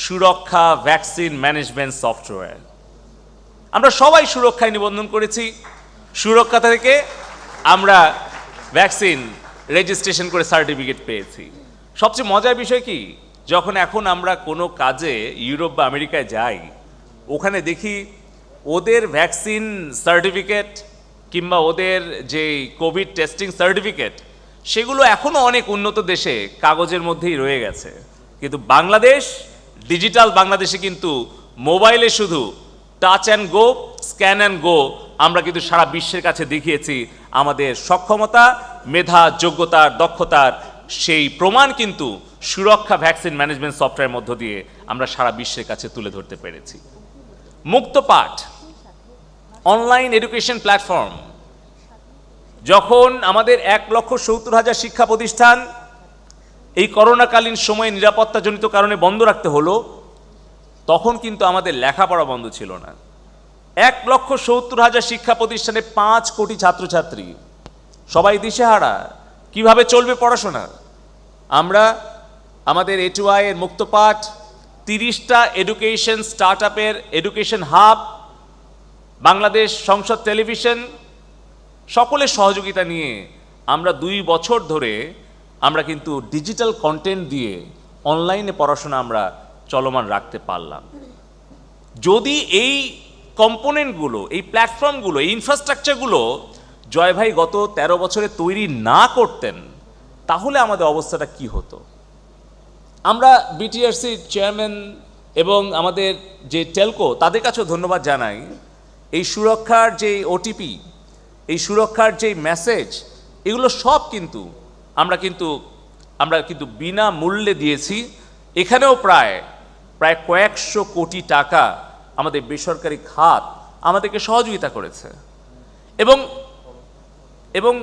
S5: সুরক্ষা ভ্যাকসিন ম্যানেজমেন্ট সফটওয়্যার। আমরা সবাই সুরক্ষায় নিবন্ধন করেছি, সুরক্ষা থেকে আমরা ভ্যাকসিন রেজিস্ট্রেশন করে সার্টিফিকেট পেয়েছি। সবচেয়ে মজার বিষয় কি, যখন এখন আমরা কোনো কাজে ইউরোপ বা আমেরিকায় যাই, ওখানে দেখি ওদের ভ্যাকসিন সার্টিফিকেট কিংবা ওদের যে কোভিড টেস্টিং সার্টিফিকেট, সেগুলো এখনও অনেক উন্নত দেশে কাগজের মধ্যেই রয়ে গেছে। কিন্তু বাংলাদেশ, ডিজিটাল বাংলাদেশে কিন্তু মোবাইলে শুধু touch and go, scan and go, আমরা কিন্তু সারা বিশ্বের কাছে দেখিয়েছি আমাদের সক্ষমতা, মেধা, যোগ্যতার, দক্ষতার সেই প্রমাণ কিন্তু সুরক্ষা ভ্যাকসিন ম্যানেজমেন্ট সফটওয়্যারের মধ্য দিয়ে আমরা সারা বিশ্বের কাছে তুলে ধরতে পেরেছি। মুক্তপাঠ অনলাইন এডুকেশন প্ল্যাটফর্ম, যখন আমাদের 1,70,000 শিক্ষা প্রতিষ্ঠান এই করোনাকালীন সময়ে নিরাপত্তাজনিত কারণে বন্ধ রাখতে হলো, তখন কিন্তু আমাদের লেখাপড়া বন্ধ ছিল না। 1,70,000 শিক্ষা প্রতিষ্ঠানে 5 কোটি ছাত্রছাত্রী, সবাই দিশেহারা, কিভাবে চলবে পড়াশোনা। আমরা আমাদের A2I এর মুক্তপাঠ, 30টা এডুকেশন স্টার্টআপের এডুকেশন হাব, বাংলাদেশ সংসদ টেলিভিশন, সকলের সহযোগিতা নিয়ে আমরা 2 বছর ধরে আমরা কিন্তু ডিজিটাল কন্টেন্ট দিয়ে অনলাইনে পড়াশোনা আমরা চলমান রাখতে পারলাম। যদি এই কম্পোনেন্টগুলো, এই প্ল্যাটফর্মগুলো, এই ইনফ্রাস্ট্রাকচারগুলো জয় ভাই গত 13 বছরে তৈরি না করতেন, তাহলে আমাদের অবস্থাটা কি হতো। আমরা BTRC চেয়ারম্যান এবং আমাদের যে টেলকো, তাদের কাছেও ধন্যবাদ জানাই। এই সুরক্ষার যে OTP, এই সুরক্ষার যে মেসেজ, এগুলো সব কিন্তু আমরা কিন্তু বিনামূল্যে দিয়েছি। এখানেও প্রায় কয়েকশো কোটি টাকা আমাদের বেসরকারি খাত আমাদেরকে সহযোগিতা করেছে। এবং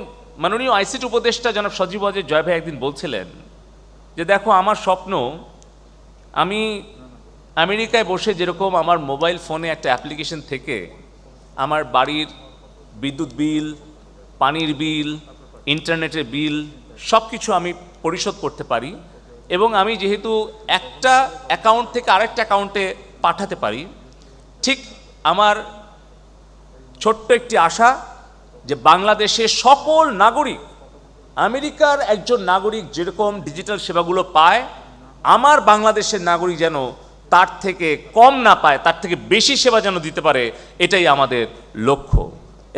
S5: মাননীয় ICT উপদেষ্টা জনাব সজীব ওয়াজেদ জয় ভাই একদিন বলছিলেন যে দেখো, আমার স্বপ্ন আমি আমেরিকায় বসে যেরকম আমার মোবাইল ফোনে একটা অ্যাপ্লিকেশন থেকে আমার বাড়ির বিদ্যুৎ বিল, পানির বিল, ইন্টারনেটের বিল সব কিছু আমি পরিশোধ করতে পারি, এবং আমি যেহেতু একটা অ্যাকাউন্ট থেকে আরেকটা অ্যাকাউন্টে পাঠাতে পারি, ঠিক আমার ছোট্ট একটি আশা যে বাংলাদেশের সকল নাগরিক, আমেরিকার একজন নাগরিক যেরকম ডিজিটাল সেবাগুলো পায়, আমার বাংলাদেশের নাগরিক যেন তার থেকে কম না পায়, তার থেকে বেশি সেবা যেন দিতে পারে, এটাই আমাদের লক্ষ্য।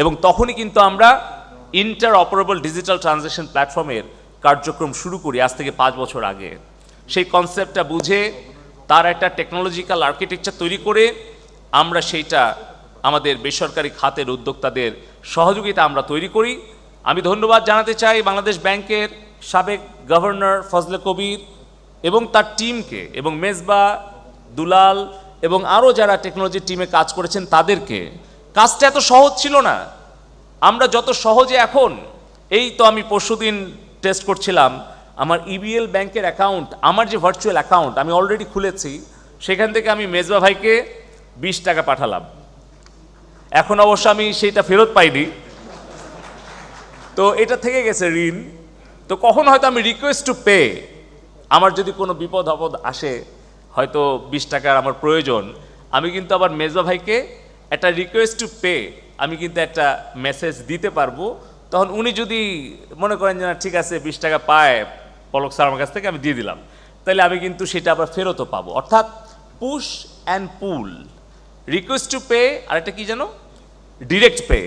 S5: এবং তখনই কিন্তু আমরা ইন্টার অপারেবল ডিজিটাল ট্রানজ্যাকশন প্ল্যাটফর্মের কার্যক্রম শুরু করি আজ থেকে 5 বছর আগে। সেই কনসেপ্টটা বুঝে তার একটা টেকনোলজিক্যাল আর্কিটেকচার তৈরি করে আমরা সেইটা আমাদের বেসরকারি খাতের উদ্যোক্তাদের সহযোগিতা আমরা তৈরি করি। আমি ধন্যবাদ জানাতে চাই বাংলাদেশ ব্যাংকের সাবেক গভর্নর ফজলে কবির এবং তার টিমকে, এবং মেজবা, দুলাল এবং আরও যারা টেকনোলজি টিমে কাজ করেছেন তাদেরকে। কাজটা এত সহজ ছিল না। আমরা যত সহজে এখন, এই তো আমি পরশুদিন টেস্ট করছিলাম আমার EBL ব্যাংকের অ্যাকাউন্ট, আমার যে ভার্চুয়াল অ্যাকাউন্ট আমি অলরেডি খুলেছি, সেখান থেকে আমি মেজবা ভাইকে 20 টাকা পাঠালাম। এখন অবশ্য আমি সেইটা ফেরত পাইনি, তো এটা থেকে গেছে ঋণ। তো কখন হয়তো আমি রিকোয়েস্ট টু পে, আমার যদি কোনো বিপদ আপদ আসে, হয়তো 20 টাকার আমার প্রয়োজন, আমি কিন্তু আবার মেজবা ভাইকে একটা রিকোয়েস্ট টু পে আমি কিন্তু একটা মেসেজ দিতে পারবো। তখন উনি যদি মনে করেন যে না ঠিক আছে 20 টাকা পায় পলক স্যার আমার কাছ থেকে, আমি দিয়ে দিলাম, তাহলে আমি কিন্তু সেটা আবার ফেরতও পাবো। অর্থাৎ push and pull, request to pay আর একটা কি যেন ডিরেক্ট পে,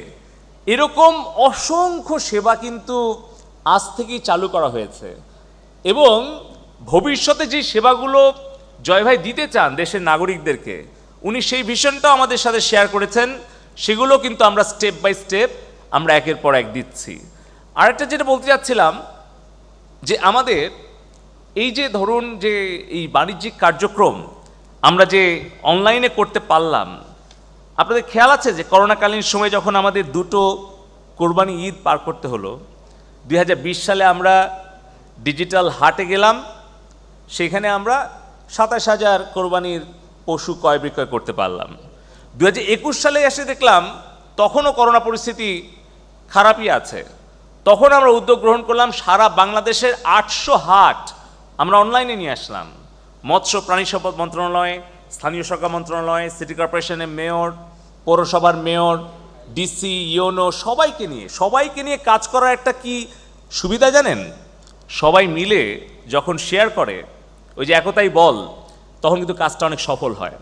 S5: এরকম অসংখ্য সেবা কিন্তু আজ থেকেই চালু করা হয়েছে। এবং ভবিষ্যতে যে সেবাগুলো জয় ভাই দিতে চান দেশের নাগরিকদেরকে, উনি সেই ভিশনটাও আমাদের সাথে শেয়ার করেছেন। সেগুলো কিন্তু আমরা স্টেপ বাই স্টেপ আমরা একের পর এক দিচ্ছি। আরেকটা যেটা বলতে চাচ্ছিলাম যে আমাদের এই যে ধরুন যে এই বাণিজ্যিক কার্যক্রম আমরা যে অনলাইনে করতে পারলাম, আপনাদের খেয়াল আছে যে করোনাকালীন সময় যখন আমাদের 2টো কোরবানি ঈদ পার করতে হলো, 2020 সালে আমরা ডিজিটাল হাটে গেলাম, সেখানে আমরা 27,000 কোরবানির পশু ক্রয় বিক্রয় করতে পারলাম। 2021 সালে এসে দেখলাম তখনও করোনা পরিস্থিতি খারাপই আছে, তখন আমরা উদ্যোগ গ্রহণ করলাম, সারা বাংলাদেশের 800 হাট আমরা অনলাইনে নিয়ে আসলাম। মৎস্য প্রাণী সম্পদ মন্ত্রণালয়, স্থানীয় সরকার মন্ত্রণালয়, সিটি কর্পোরেশনের মেয়র, পৌরসভার মেয়র, ডিসি, ইওনো সবাইকে নিয়ে কাজ করার একটা কি সুবিধা জানেন? সবাই মিলে যখন শেয়ার করে, ওই যে একতাই বল, তখন কিন্তু কাজটা অনেক সফল হয়।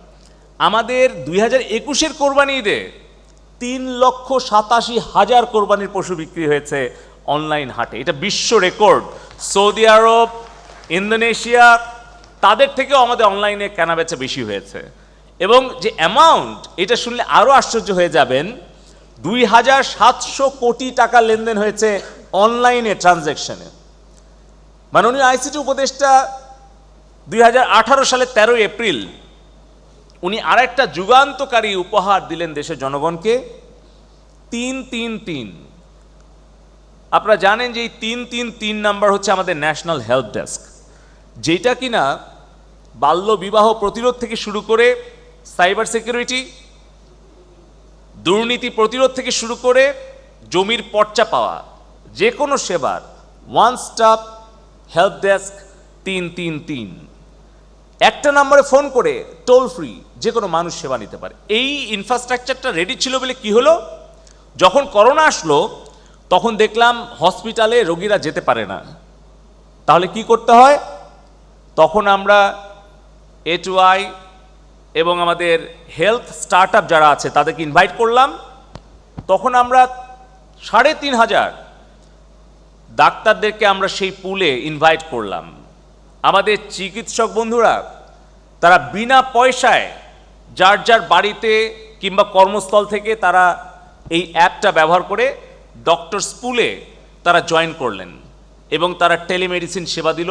S5: আমাদের 2021-এর কোরবানি ঈদে 3,87,000 কোরবানির পশু বিক্রি হয়েছে অনলাইন হাটে। এটা বিশ্ব রেকর্ড। সৌদি আরব, ইন্দোনেশিয়া, তাদের থেকেও আমাদের অনলাইনে কেনাবেচা বেশি হয়েছে। এবং যে অ্যামাউন্ট, এটা শুনলে আরও আশ্চর্য হয়ে যাবেন, 2,700 কোটি টাকা লেনদেন হয়েছে অনলাইনে ট্রানজ্যাকশনে। মাননীয় আইসিটি উপদেষ্টা 2018 সালের 13 এপ্রিল উনি আরেকটা যুগান্তকারী উপহার দিলেন দেশের জনগণকে, 333। আপনারা জানেন যে এই 333 নাম্বার হচ্ছে আমাদের ন্যাশনাল হেল্প ডেস্ক, যেটা কিনা বাল্য বিবাহ প্রতিরোধ থেকে শুরু করে সাইবার সিকিউরিটি, দুর্নীতি প্রতিরোধ থেকে শুরু করে জমির পর্চা পাওয়া, যে কোনো সেবার ওয়ান স্টপ হেল্প ডেস্ক 333। একটা নম্বরে ফোন করে টোল ফ্রি যে কোনো মানুষ সেবা নিতে পারে। এই ইনফ্রাস্ট্রাকচারটা রেডি ছিল বলে কি হলো, যখন করোনা আসলো তখন দেখলাম হসপিটালে রোগীরা যেতে পারে না। তাহলে কি করতে হয়? তখন আমরা A2I এবং আমাদের হেলথ স্টার্টআপ যারা আছে তাদেরকে ইনভাইট করলাম। তখন আমরা 3,500 ডাক্তারদেরকে আমরা সেই পুলে ইনভাইট করলাম। আমাদের চিকিৎসক বন্ধুরা তারা বিনা পয়সায় যার যার বাড়িতে কিংবা কর্মস্থল থেকে তারা এই অ্যাপটা ব্যবহার করে ডক্টরস পুলে তারা জয়েন করলেন এবং তারা টেলিমেডিসিন সেবা দিল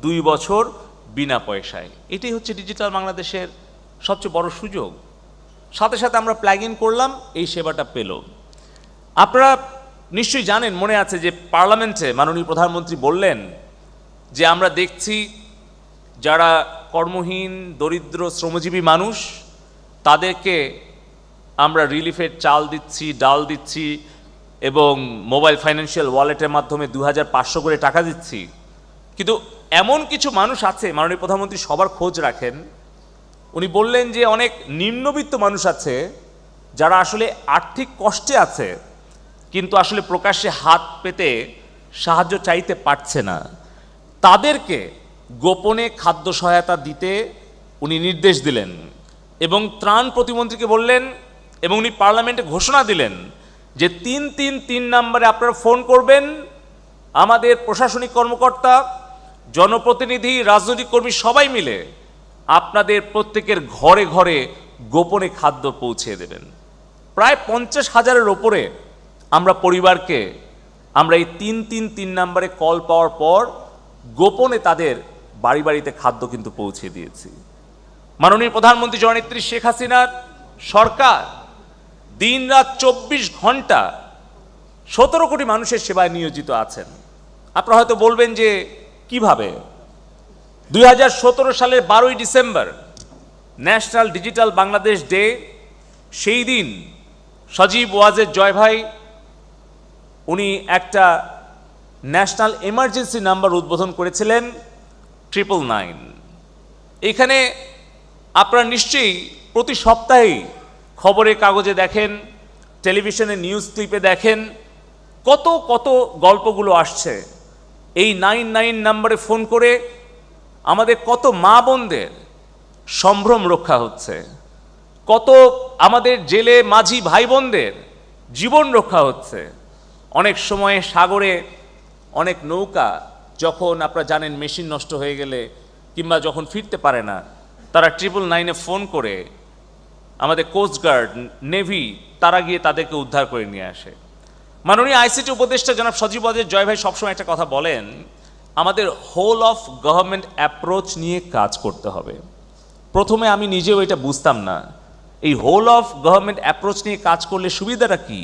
S5: 2 বছর বিনা পয়সায়। এটাই হচ্ছে ডিজিটাল বাংলাদেশের সবচেয়ে বড় সুযোগ। সাথে সাথে আমরা প্লাগ ইন করলাম, এই সেবাটা পেল। আপনারা নিশ্চয়ই জানেন, মনে আছে যে পার্লামেন্টে মাননীয় প্রধানমন্ত্রী বললেন যে আমরা দেখছি যারা কর্মহীন, দরিদ্র, শ্রমজীবী মানুষ, তাদেরকে আমরা রিলিফের চাল দিচ্ছি, ডাল দিচ্ছি এবং মোবাইল ফাইন্যান্সিয়াল ওয়ালেটের মাধ্যমে 2,500 করে টাকা দিচ্ছি। কিন্তু এমন কিছু মানুষ আছে, মাননীয় প্রধানমন্ত্রী সবার খোঁজ রাখেন, উনি বললেন যে অনেক নিম্নবিত্ত মানুষ আছে যারা আসলে আর্থিক কষ্টে আছে কিন্তু আসলে প্রকাশ্যে হাত পেতে সাহায্য চাইতে পারছে না। তাদেরকে গোপনে খাদ্য সহায়তা দিতে উনি নির্দেশ দিলেন এবং ত্রাণ প্রতিমন্ত্রীকে বললেন এবং উনি পার্লামেন্টে ঘোষণা দিলেন যে 333 নম্বরে আপনারা ফোন করবেন, আমাদের প্রশাসনিক কর্মকর্তা, জনপ্রতিনিধি, রাজনৈতিক কর্মী সবাই মিলে আপনাদের প্রত্যেকের ঘরে ঘরে গোপনে খাদ্য পৌঁছে দেবেন। প্রায় 50,000-এর ওপরে আমরা পরিবারকে আমরা এই 333 নম্বরে কল পাওয়ার পর গোপনে তাদের বাড়ি বাড়িতে খাদ্য কিন্তু পৌঁছে দিয়েছি। মাননীয় প্রধানমন্ত্রী জননেত্রী শেখ হাসিনার সরকার দিন রাত 24 ঘন্টা 17 কোটি মানুষের সেবায় নিয়োজিত আছেন। আপনারা হয়তো বলবেন যে কিভাবে? 2017 সালের 12ই ডিসেম্বর ন্যাশনাল ডিজিটাল বাংলাদেশ ডে, সেই দিন সজীব ওয়াজেদ জয় ভাই উনি একটা ন্যাশনাল এমার্জেন্সি নাম্বার উদ্বোধন করেছিলেন 999। এখানে আপনারা নিশ্চয়ই প্রতি সপ্তাহেই খবরের কাগজে দেখেন, টেলিভিশনে নিউজ ক্লিপে দেখেন, কত কত গল্পগুলো আসছে। এই 99 নম্বরে ফোন করে আমাদের কত মা বোনদের সম্ভ্রম রক্ষা হচ্ছে, কত আমাদের জেলে মাঝি ভাই বোনদের জীবন রক্ষা হচ্ছে। অনেক সময় সাগরে অনেক নৌকা যখন আপনারা জানেন মেশিন নষ্ট হয়ে গেলে কিংবা যখন ফিরতে পারে না, তারা 999-এ ফোন করে আমাদের কোস্টগার্ড, নেভি তারা গিয়ে তাদেরকে উদ্ধার করে নিয়ে আসে। মাননীয় আইসিটি উপদেষ্টা জনাব সজীব ওয়াজেদ জয় ভাই সবসময় একটা কথা বলেন, আমাদের হোল অফ গভর্নমেন্ট অ্যাপ্রোচ নিয়ে কাজ করতে হবে। প্রথমে আমি নিজেও এটা বুঝতাম না, এই হোল অফ গভর্নমেন্ট অ্যাপ্রোচ নিয়ে কাজ করলে সুবিধাটা কি।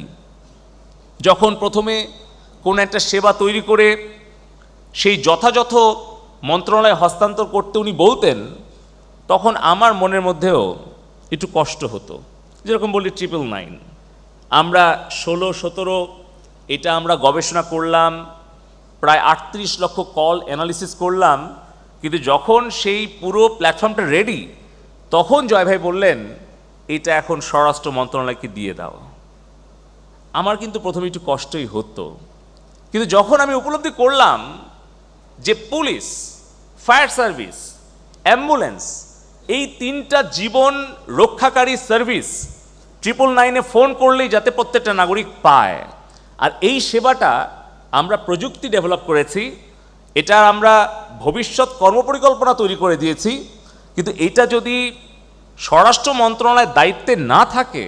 S5: যখন প্রথমে কোন একটা সেবা তৈরি করে সেই যথাযথ মন্ত্রণালয়ে হস্তান্তর করতে উনি বলতেন, তখন আমার মনের মধ্যেও একটু কষ্ট হতো। যেরকম বলি 999, আমরা 16-17 এটা আমরা গবেষণা করলাম, প্রায় 38 লক্ষ কল অ্যানালিসিস করলাম, কিন্তু যখন সেই পুরো প্ল্যাটফর্মটা রেডি তখন জয় ভাই বললেন এটা এখন স্বরাষ্ট্র মন্ত্রণালয়কে দিয়ে দাও। আমার কিন্তু প্রথমে একটু কষ্টই হতো, কিন্তু যখন আমি উপলব্ধি করলাম যে পুলিশ, ফায়ার সার্ভিস, অ্যাম্বুলেন্স, এই তিনটা জীবন রক্ষাকারী সার্ভিস 999-এ ফোন করলেই যাতে প্রত্যেকটা নাগরিক পায়, আর এই সেবাটা আমরা প্রযুক্তি ডেভেলপ করেছি, এটা আমরা ভবিষ্যৎ কর্মপরিকল্পনা তৈরি করে দিয়েছি, কিন্তু এটা যদি স্বরাষ্ট্র মন্ত্রণালয়ের দায়িত্বে না থাকে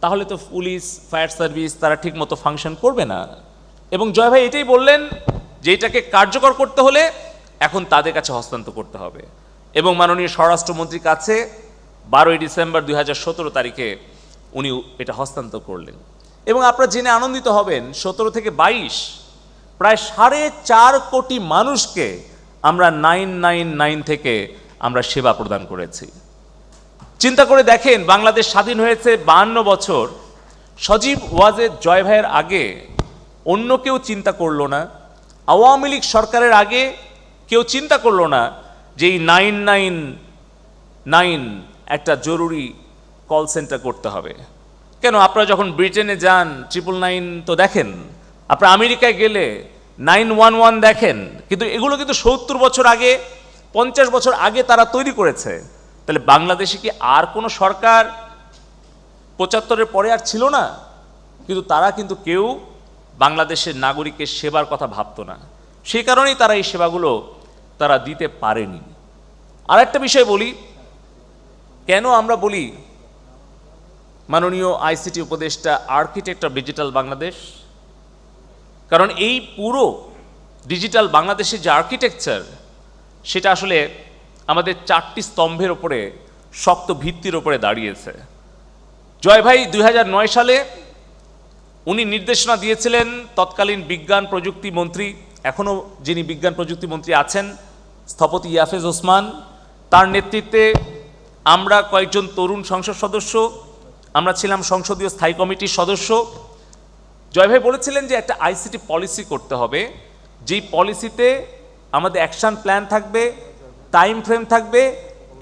S5: তাহলে তো পুলিশ, ফায়ার সার্ভিস তারা ঠিকমতো ফাংশন করবে না। এবং জয় ভাই এটাই বললেন যে এটাকে কার্যকর করতে হলে এখন তাদের কাছে হস্তান্তর করতে হবে, এবং মাননীয় স্বরাষ্ট্রমন্ত্রীর কাছে 12ই ডিসেম্বর 2017 তারিখে উনি এটা হস্তান্তর করলেন। এবং আপনারা জেনে আনন্দিত হবেন 17 থেকে 22 প্রায় 4.5 কোটি মানুষকে আমরা 999 থেকে আমরা সেবা প্রদান করেছি। চিন্তা করে দেখেন, বাংলাদেশ স্বাধীন হয়েছে 52 বছর, সজীব ওয়াজেদ জয় ভাইয়ের আগে অন্য কেউ চিন্তা করলো না, আওয়ামী লীগ সরকারের আগে কেউ চিন্তা করলো না যে এই 999 একটা জরুরি কল সেন্টার করতে হবে। কেন, আপনারা যখন ব্রিটেনে যান 999 তো দেখেন, আপনারা আমেরিকায় গেলে 911 দেখেন, কিন্তু এগুলো কিন্তু 70 বছর আগে, 50 বছর আগে তারা তৈরি করেছে। তাহলে বাংলাদেশে কি আর কোনো সরকার 75-এর পরে আর ছিল না? কিন্তু তারা কিন্তু কেউ বাংলাদেশের নাগরিকের সেবার কথা ভাবতো না, সেই কারণেই তারা এই সেবাগুলো তারা দিতে পারেনি। আর একটা বিষয় বলি, কেন আমরা বলি মাননীয় আইসিটি উপদেষ্টা আর্কিটেক্ট অফ ডিজিটাল বাংলাদেশ? কারণ এই পুরো ডিজিটাল বাংলাদেশের যে আর্কিটেকচার, সেটা আসলে আমাদের 4টি স্তম্ভের ওপরে, শক্ত ভিত্তির ওপরে দাঁড়িয়েছে। জয় ভাই 2009 সালে উনি নির্দেশনা দিয়েছিলেন, তৎকালীন বিজ্ঞান প্রযুক্তি মন্ত্রী, এখনও যিনি বিজ্ঞান প্রযুক্তি মন্ত্রী আছেন, স্থপতি ইয়াফেজ ওসমান, তার নেতৃত্বে আমরা কয়েকজন তরুণ সংসদ সদস্য, আমরা ছিলাম সংসদীয় স্থায়ী কমিটির সদস্য। জয় ভাই বলেছিলেন যে একটা আইসিটি পলিসি করতে হবে, যেই পলিসিতে আমাদের অ্যাকশন প্ল্যান থাকবে, টাইম ফ্রেম থাকবে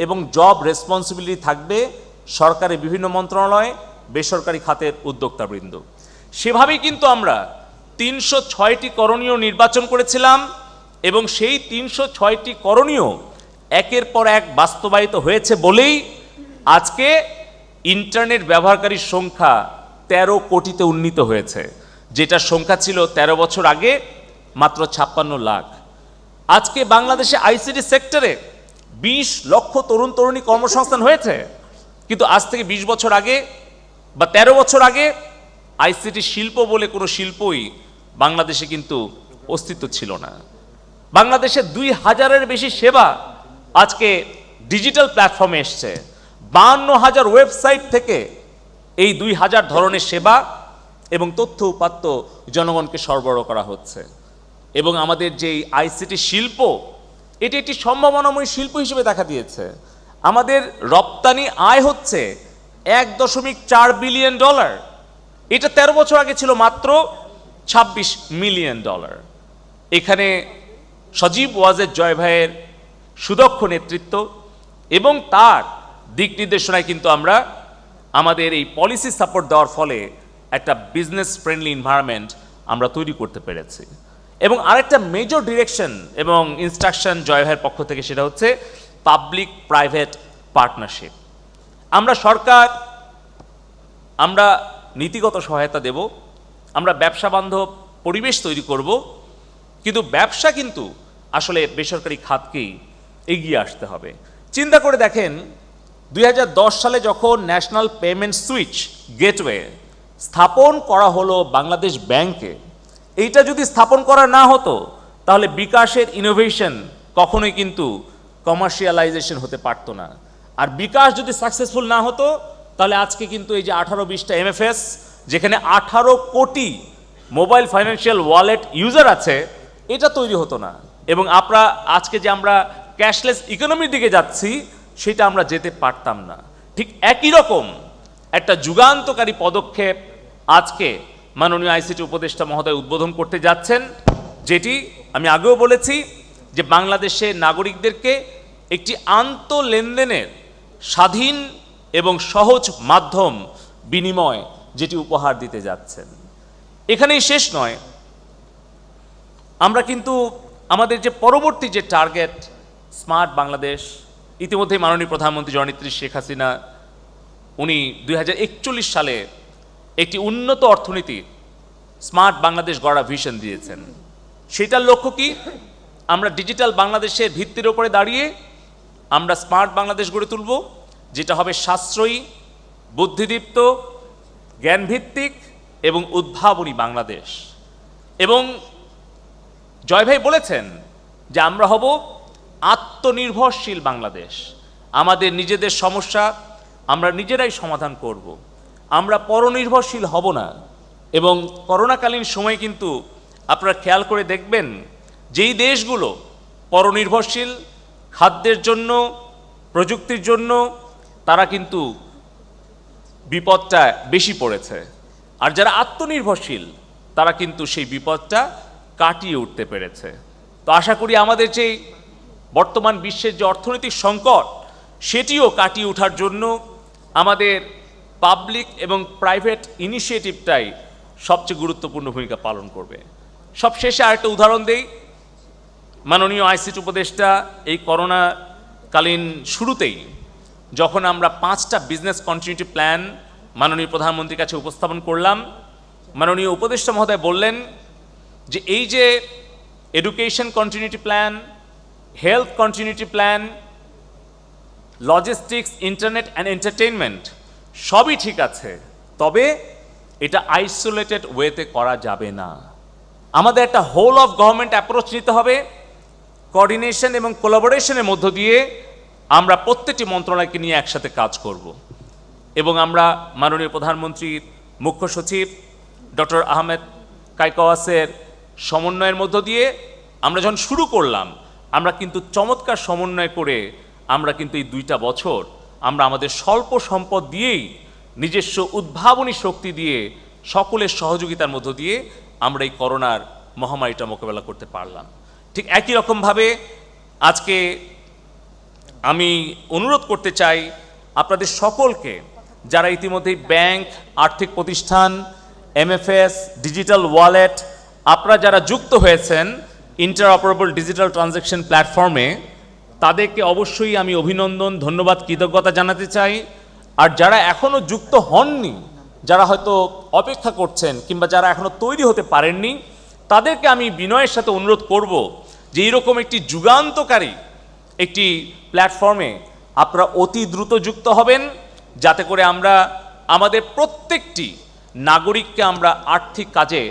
S5: এবং জব রেসপন্সিবিলিটি থাকবে সরকারের বিভিন্ন মন্ত্রণালয়, বেসরকারি খাতের উদ্যোক্তাবৃন্দ। সেভাবেই কিন্তু আমরা 306টি করণীয় নির্বাচন করেছিলাম, এবং সেই 306টি করণীয় একের পর এক বাস্তবায়িত হয়েছে বলেই আজকে ইন্টারনেট ব্যবহারকারীর সংখ্যা 13 কোটিতে উন্নীত হয়েছে, যেটার সংখ্যা ছিল 13 বছর আগে মাত্র 56 লাখ। আজকে বাংলাদেশে আইসিটি সেক্টরে 20 লক্ষ তরুণ তরুণী কর্মসংস্থান হয়েছে, কিন্তু আজ থেকে 20 বছর আগে বা 13 বছর আগে আইসিটি শিল্প বলে কোনো শিল্পই বাংলাদেশে কিন্তু অস্তিত্ব ছিল না। বাংলাদেশে 2000-এর বেশি সেবা আজকে ডিজিটাল প্ল্যাটফর্মে এসছে, 52,000 ওয়েবসাইট থেকে এই 2000 ধরনের সেবা এবং তথ্য উপাত্ত জনগণকে সরবরাহ করা হচ্ছে। এবং আমাদের যে আইসিটি শিল্প, এটি একটি সম্ভাবনাময় শিল্প হিসেবে দেখা দিয়েছে। আমাদের রপ্তানি আয় হচ্ছে $1.4 বিলিয়ন, এটা 13 বছর আগে ছিল মাত্র $26 মিলিয়ন। এখানে সজীব ওয়াজেদ জয় ভাইয়ের সুদক্ষ নেতৃত্ব এবং তার দিক নির্দেশনায় কিন্তু আমরা আমাদের এই পলিসি সাপোর্ট দেওয়ার ফলে একটা বিজনেস ফ্রেন্ডলি এনভায়রনমেন্ট আমরা তৈরি করতে পেরেছি। এবং আরেকটা মেজর ডিরেকশন এবং ইনস্ট্রাকশন জয় ভাইয়ের পক্ষ থেকে, সেটা হচ্ছে পাবলিক প্রাইভেট পার্টনারশিপ। আমরা সরকার, আমরা নীতিগত সহায়তা দেব, আমরা ব্যবসা বান্ধব পরিবেশ তৈরি করব, কিন্তু ব্যবসা কিন্তু আসলে বেসরকারি খাতকেই এগিয়ে আসতে হবে। চিন্তা করে দেখেন, 2010 সালে যখন ন্যাশনাল পেমেন্ট সুইচ গেটওয়ে স্থাপন করা হলো বাংলাদেশ ব্যাংকে, এইটা যদি স্থাপন করা না হতো তাহলে বিকাশের ইনোভেশন কখনোই কিন্তু কমার্শিয়ালাইজেশন হতে পারতো না। আর বিকাশ যদি সাকসেসফুল না হতো তাহলে আজকে কিন্তু এই যে 18-20টা এমএফএস, যেখানে 18 কোটি মোবাইল ফাইন্যান্সিয়াল ওয়ালেট ইউজার আছে, এটা তৈরি হতো না। এবং আজকে যে আমরা ক্যাশলেস ইকোনমির দিকে যাচ্ছি, সেটা আমরা যেতে পারতাম না। ঠিক একই রকম একটা যুগান্তকারী পদক্ষেপ আজকে মাননীয় আইসিটি উপদেষ্টা মহোদয় উদ্বোধন করতে যাচ্ছেন, যেটি আমি আগেও বলেছি যে বাংলাদেশের নাগরিকদেরকে একটি আন্তঃলেনদেনের স্বাধীন এবং সহজ মাধ্যম বিনিময় যেটি উপহার দিতে যাচ্ছেন। এখানেই শেষ নয়, আমরা কিন্তু আমাদের যে পরবর্তী যে টার্গেট স্মার্ট বাংলাদেশ, ইতিমধ্যে মাননীয় প্রধানমন্ত্রী জননেত্রী শেখ হাসিনা উনি 2041 সালে একটি উন্নত অর্থনীতি স্মার্ট বাংলাদেশ গড়া ভিশন দিয়েছেন। সেটার লক্ষ্য কি? আমরা ডিজিটাল বাংলাদেশের ভিত্তির উপরে দাঁড়িয়ে আমরা স্মার্ট বাংলাদেশ গড়ে তুলব, যেটা হবে সাশ্রয়ী, বুদ্ধিদীপ্ত, জ্ঞানভিত্তিক এবং উদ্ভাবনী বাংলাদেশ। এবং জয় ভাই বলেছেন যে আমরা হব আত্মনির্ভরশীল বাংলাদেশ। আমাদের নিজেদের সমস্যা আমরা নিজেরাই সমাধান করব, আমরা পরনির্ভরশীল হব না। এবং করোনাকালীন সময় কিন্তু আপনারা খেয়াল করে দেখবেন যেই দেশগুলো পরনির্ভরশীল খাদ্যের জন্য, প্রযুক্তির জন্য, তারা কিন্তু বিপদটা বেশি পড়েছে, আর যারা আত্মনির্ভরশীল তারা কিন্তু সেই বিপদটা কাটিয়ে উঠতে পেরেছে। তো আশা করি আমাদের যে বর্তমান বিশ্বের যে অর্থনৈতিক সংকট, সেটিও কাটিয়ে ওঠার জন্য আমাদের পাবলিক এবং প্রাইভেট ইনিশিয়েটিভটাই সবচেয়ে গুরুত্বপূর্ণ ভূমিকা পালন করবে। সবশেষে আরেকটা উদাহরণ দেই, মাননীয় আইসিটি উপদেষ্টা এই করোনাকালীন শুরুতেই যখন আমরা 5টা বিজনেস কন্টিনিউটি প্ল্যান মাননীয় প্রধানমন্ত্রীর কাছে উপস্থাপন করলাম, মাননীয় উপদেষ্টা মহোদয় বললেন যে এই যে education continuity plan, health continuity plan, logistics, internet and entertainment সবই ঠিক আছে, তবে এটা আইসোলেটেড ওয়েতে করা যাবে না। আমাদের একটা হোল অফ গভর্নমেন্ট অ্যাপ্রোচ নিতে হবে, কোঅর্ডিনেশন এবং কোলাবোরেশনের মধ্য দিয়ে আমরা প্রত্যেকটি মন্ত্রণালয়কে নিয়ে একসাথে কাজ করব। এবং আমরা মাননীয় প্রধানমন্ত্রীর মুখ্য সচিব ডক্টর আহমেদ কায়কোয়াসের সমন্বয়ের মধ্য দিয়ে আমরা যখন শুরু করলাম, আমরা কিন্তু চমৎকার সমন্বয় করে আমরা কিন্তু এই 2টা বছর আমরা আমাদের স্বল্প সম্পদ দিয়েই নিজস্ব উদ্ভাবনী শক্তি দিয়ে সকলের সহযোগিতার মধ্য দিয়ে আমরা এই করোনার মহামারীটা মোকাবেলা করতে পারলাম। ঠিক একই রকমভাবে আজকে আমি অনুরোধ করতে চাই আপনাদের সকলকে, যারা ইতিমধ্যেই ব্যাংক, আর্থিক প্রতিষ্ঠান, এমএফএস, ডিজিটাল ওয়ালেট, আপনারা যারা যুক্ত হয়েছেন ইন্টারঅপারেবল ডিজিটাল ট্রানজ্যাকশন প্ল্যাটফর্মে, তাদেরকে অবশ্যই আমি অভিনন্দন, ধন্যবাদ, কৃতজ্ঞতা জানাতে চাই। আর যারা এখনও যুক্ত হননি, যারা হয়তো অপেক্ষা করছেন কিংবা যারা এখনও তৈরি হতে পারেননি, তাদেরকে আমি বিনয়ের সাথে অনুরোধ করব যে এইরকম একটি যুগান্তকারী একটি প্ল্যাটফর্মে আপনারা অতি দ্রুত যুক্ত হবেন, যাতে করে আমরা আমাদের প্রত্যেকটি নাগরিককে আমরা আর্থিক কাজে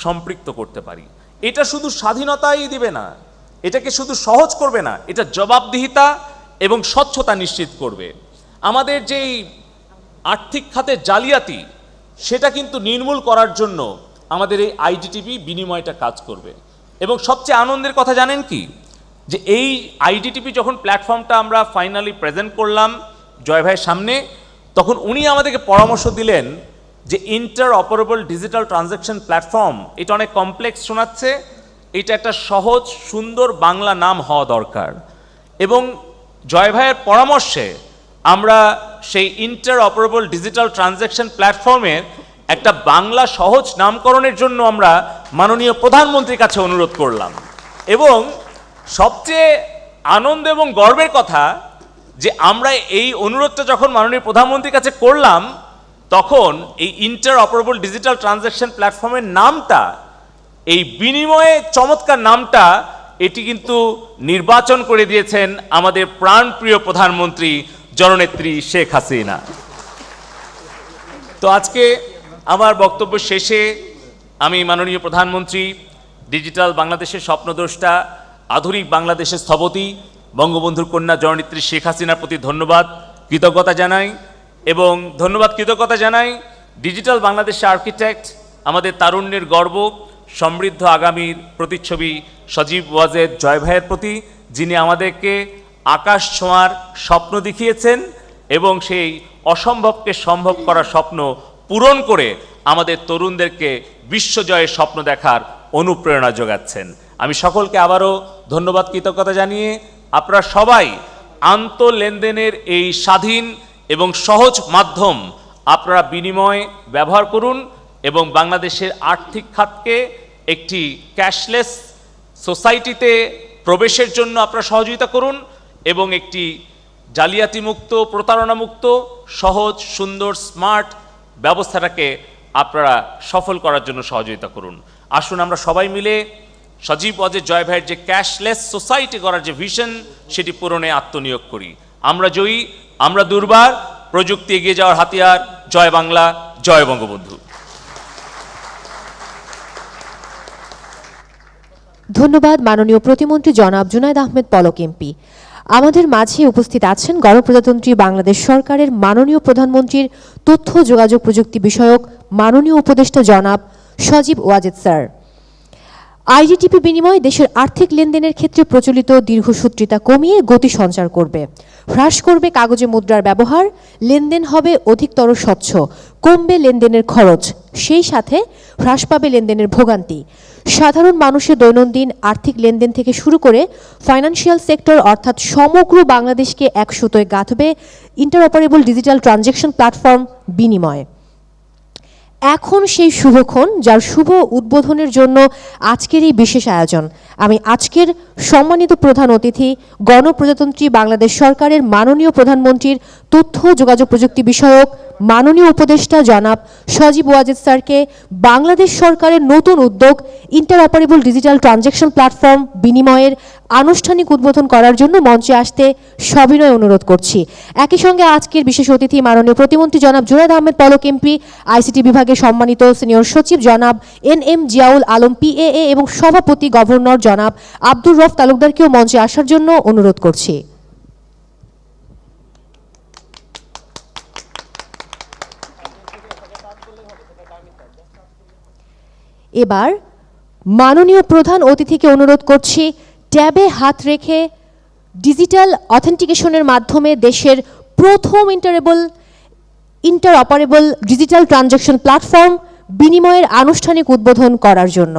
S5: সম্পৃক্ত করতে পারি। এটা শুধু স্বাধীনতাই দিবে না, এটাকে শুধু সহজ করবে না, এটা জবাবদিহিতা এবং স্বচ্ছতা নিশ্চিত করবে। আমাদের যেই আর্থিক খাতে জালিয়াতি, সেটা কিন্তু নির্মূল করার জন্য আমাদের এই আইডিটিপি বিনিময়টা কাজ করবে। এবং সবচেয়ে আনন্দের কথা জানেন কি, যে এই আইডিটিপি যখন প্ল্যাটফর্মটা আমরা ফাইনালি প্রেজেন্ট করলাম জয় ভাইয়ের সামনে, তখন উনি আমাদেরকে পরামর্শ দিলেন যে ইন্টারঅপারেবল ডিজিটাল ট্রানজ্যাকশন প্ল্যাটফর্ম, এটা অনেক কমপ্লেক্স শোনাচ্ছে, এটা একটা সহজ সুন্দর বাংলা নাম হওয়া দরকার। এবং জয় ভাইয়ের পরামর্শে আমরা সেই ইন্টারঅপারেবল ডিজিটাল ট্রানজ্যাকশন প্ল্যাটফর্মের একটা বাংলা সহজ নামকরণের জন্য আমরা মাননীয় প্রধানমন্ত্রীর কাছে অনুরোধ করলাম। এবং সবচেয়ে আনন্দ এবং গর্বের কথা যে আমরা এই অনুরোধটা যখন মাননীয় প্রধানমন্ত্রীর কাছে করলাম, তখন এই ইন্টারঅপারেবল ডিজিটাল ট্রানজ্যাকশন প্ল্যাটফর্মের নামটা, এই বিনিময়ে চমৎকার নামটা, এটি কিন্তু নির্বাচন করে দিয়েছেন আমাদের প্রাণপ্রিয় প্রধানমন্ত্রী জননেত্রী শেখ হাসিনা। তো আজকে আমার বক্তব্য শেষে আমি মাননীয় প্রধানমন্ত্রী, ডিজিটাল বাংলাদেশের স্বপ্নদ্রষ্টা, আধুনিক বাংলাদেশের স্থপতি বঙ্গবন্ধুর কন্যা জননেত্রী শেখ হাসিনার প্রতি ধন্যবাদ, কৃতজ্ঞতা জানাই। এবং ধন্যবাদ, কৃতজ্ঞতা জানাই ডিজিটাল বাংলাদেশের আর্কিটেক্ট, আমাদের তারুণ্যের গর্ব, সমৃদ্ধ আগামীর প্রতিচ্ছবি সজীব ওয়াজেদ জয় ভাইয়ের প্রতি, যিনি আমাদেরকে আকাশ ছোঁয়ার স্বপ্ন দেখিয়েছেন এবং সেই অসম্ভবকে সম্ভব করার স্বপ্ন পূরণ করে আমাদের তরুণদেরকে বিশ্বজয়ের স্বপ্ন দেখার অনুপ্রেরণা যোগাচ্ছেন। আমি সকলকে আবারও ধন্যবাদ কৃতজ্ঞতা জানিয়ে আপনারা সবাই লেনদেনের এই স্বাধীন এবং সহজ মাধ্যম আপনারা বিনিময় ব্যবহার করুন এবং বাংলাদেশের আর্থিক খাতকে একটি ক্যাশলেস সোসাইটিতে প্রবেশের জন্য আপনারা সহযোগিতা করুন এবং একটি জালিয়াতি মুক্ত, প্রতারণা মুক্ত, সহজ, সুন্দর, স্মার্ট ব্যবস্থাটাকে আপনারা সফল করার জন্য সহযোগিতা করুন। আসুন আমরা সবাই মিলে সজীব ওয়াজেদ জয় ভাইয়ের যে ক্যাশলেস সোসাইটি করার যে ভিশন সেটি পূরণে আত্মনিয়োগ করি। আমরা জয়ী, আমরা দুর্বার, প্রযুক্তি এগিয়ে যাওয়ার হাতিয়ার। জয় বাংলা, জয় বঙ্গবন্ধু।
S2: ধন্যবাদ মাননীয় প্রতিমন্ত্রী জনাব জুনায়েদ আহমেদ পলক এমপি। আমাদের মাঝে উপস্থিত আছেন গণপ্রজাতন্ত্রী বাংলাদেশ সরকারের মাননীয় প্রধানমন্ত্রীর তথ্য যোগাযোগ প্রযুক্তি বিষয়ক মাননীয় উপদেষ্টা জনাব সজীব ওয়াজেদ স্যার। আইডিটিপি বিনিময় দেশের আর্থিক লেনদেনের ক্ষেত্রে প্রচলিত দীর্ঘসূত্রিতা কমিয়ে গতি সঞ্চার করবে, হ্রাস করবে কাগজে মুদ্রার ব্যবহার, লেনদেন হবে অধিকতর স্বচ্ছ, কমবে লেনদেনের খরচ, সেই সাথে হ্রাস পাবে লেনদেনের ভোগান্তি। সাধারণ মানুষের দৈনন্দিন আর্থিক লেনদেন থেকে শুরু করে ফাইন্যান্সিয়াল সেক্টর অর্থাৎ সমগ্র বাংলাদেশকে এক সুতোয় গাঁথবে ইন্টারঅপারেবল ডিজিটাল ট্রানজ্যাকশন প্ল্যাটফর্ম বিনিময়। এখন সেই শুভক্ষণ যার শুভ উদ্বোধনের জন্য আজকের এই বিশেষ আয়োজন। আমি আজকের সম্মানিত প্রধান অতিথি গণপ্রজাতন্ত্রী বাংলাদেশ সরকারের মাননীয় প্রধানমন্ত্রীর তথ্য যোগাযোগ প্রযুক্তি বিষয়ক মাননীয় উপদেষ্টা জনাব সজীব ওয়াজেদ স্যারকে বাংলাদেশ সরকারের নতুন উদ্যোগ ইন্টারঅপারেবল ডিজিটাল ট্রানজ্যাকশন প্ল্যাটফর্ম বিনিময়ের আনুষ্ঠানিক উদ্বোধন করার জন্য মঞ্চে আসতে সবিনয় অনুরোধ করছি। একই সঙ্গে আজকের বিশেষ অতিথি মাননীয় প্রতিমন্ত্রী জনাব জুনায়েদ আহমেদ পলক এমপি, আইসিটি বিভাগের সম্মানিত সিনিয়র সচিব জনাব NM জিয়াউল আলম PAA এবং সভাপতি গভর্নর জনাব আব্দুর রফ তালুকদারকেও মঞ্চে আসার জন্য অনুরোধ করছি। এবার মাননীয় প্রধান অতিথিকে অনুরোধ করছি ট্যাবে হাত রেখে ডিজিটাল অথেন্টিকেশনের মাধ্যমে দেশের প্রথম ইন্টারঅপারেবল ডিজিটাল ট্রানজ্যাকশন প্ল্যাটফর্ম বিনিময়ের আনুষ্ঠানিক উদ্বোধন করার জন্য।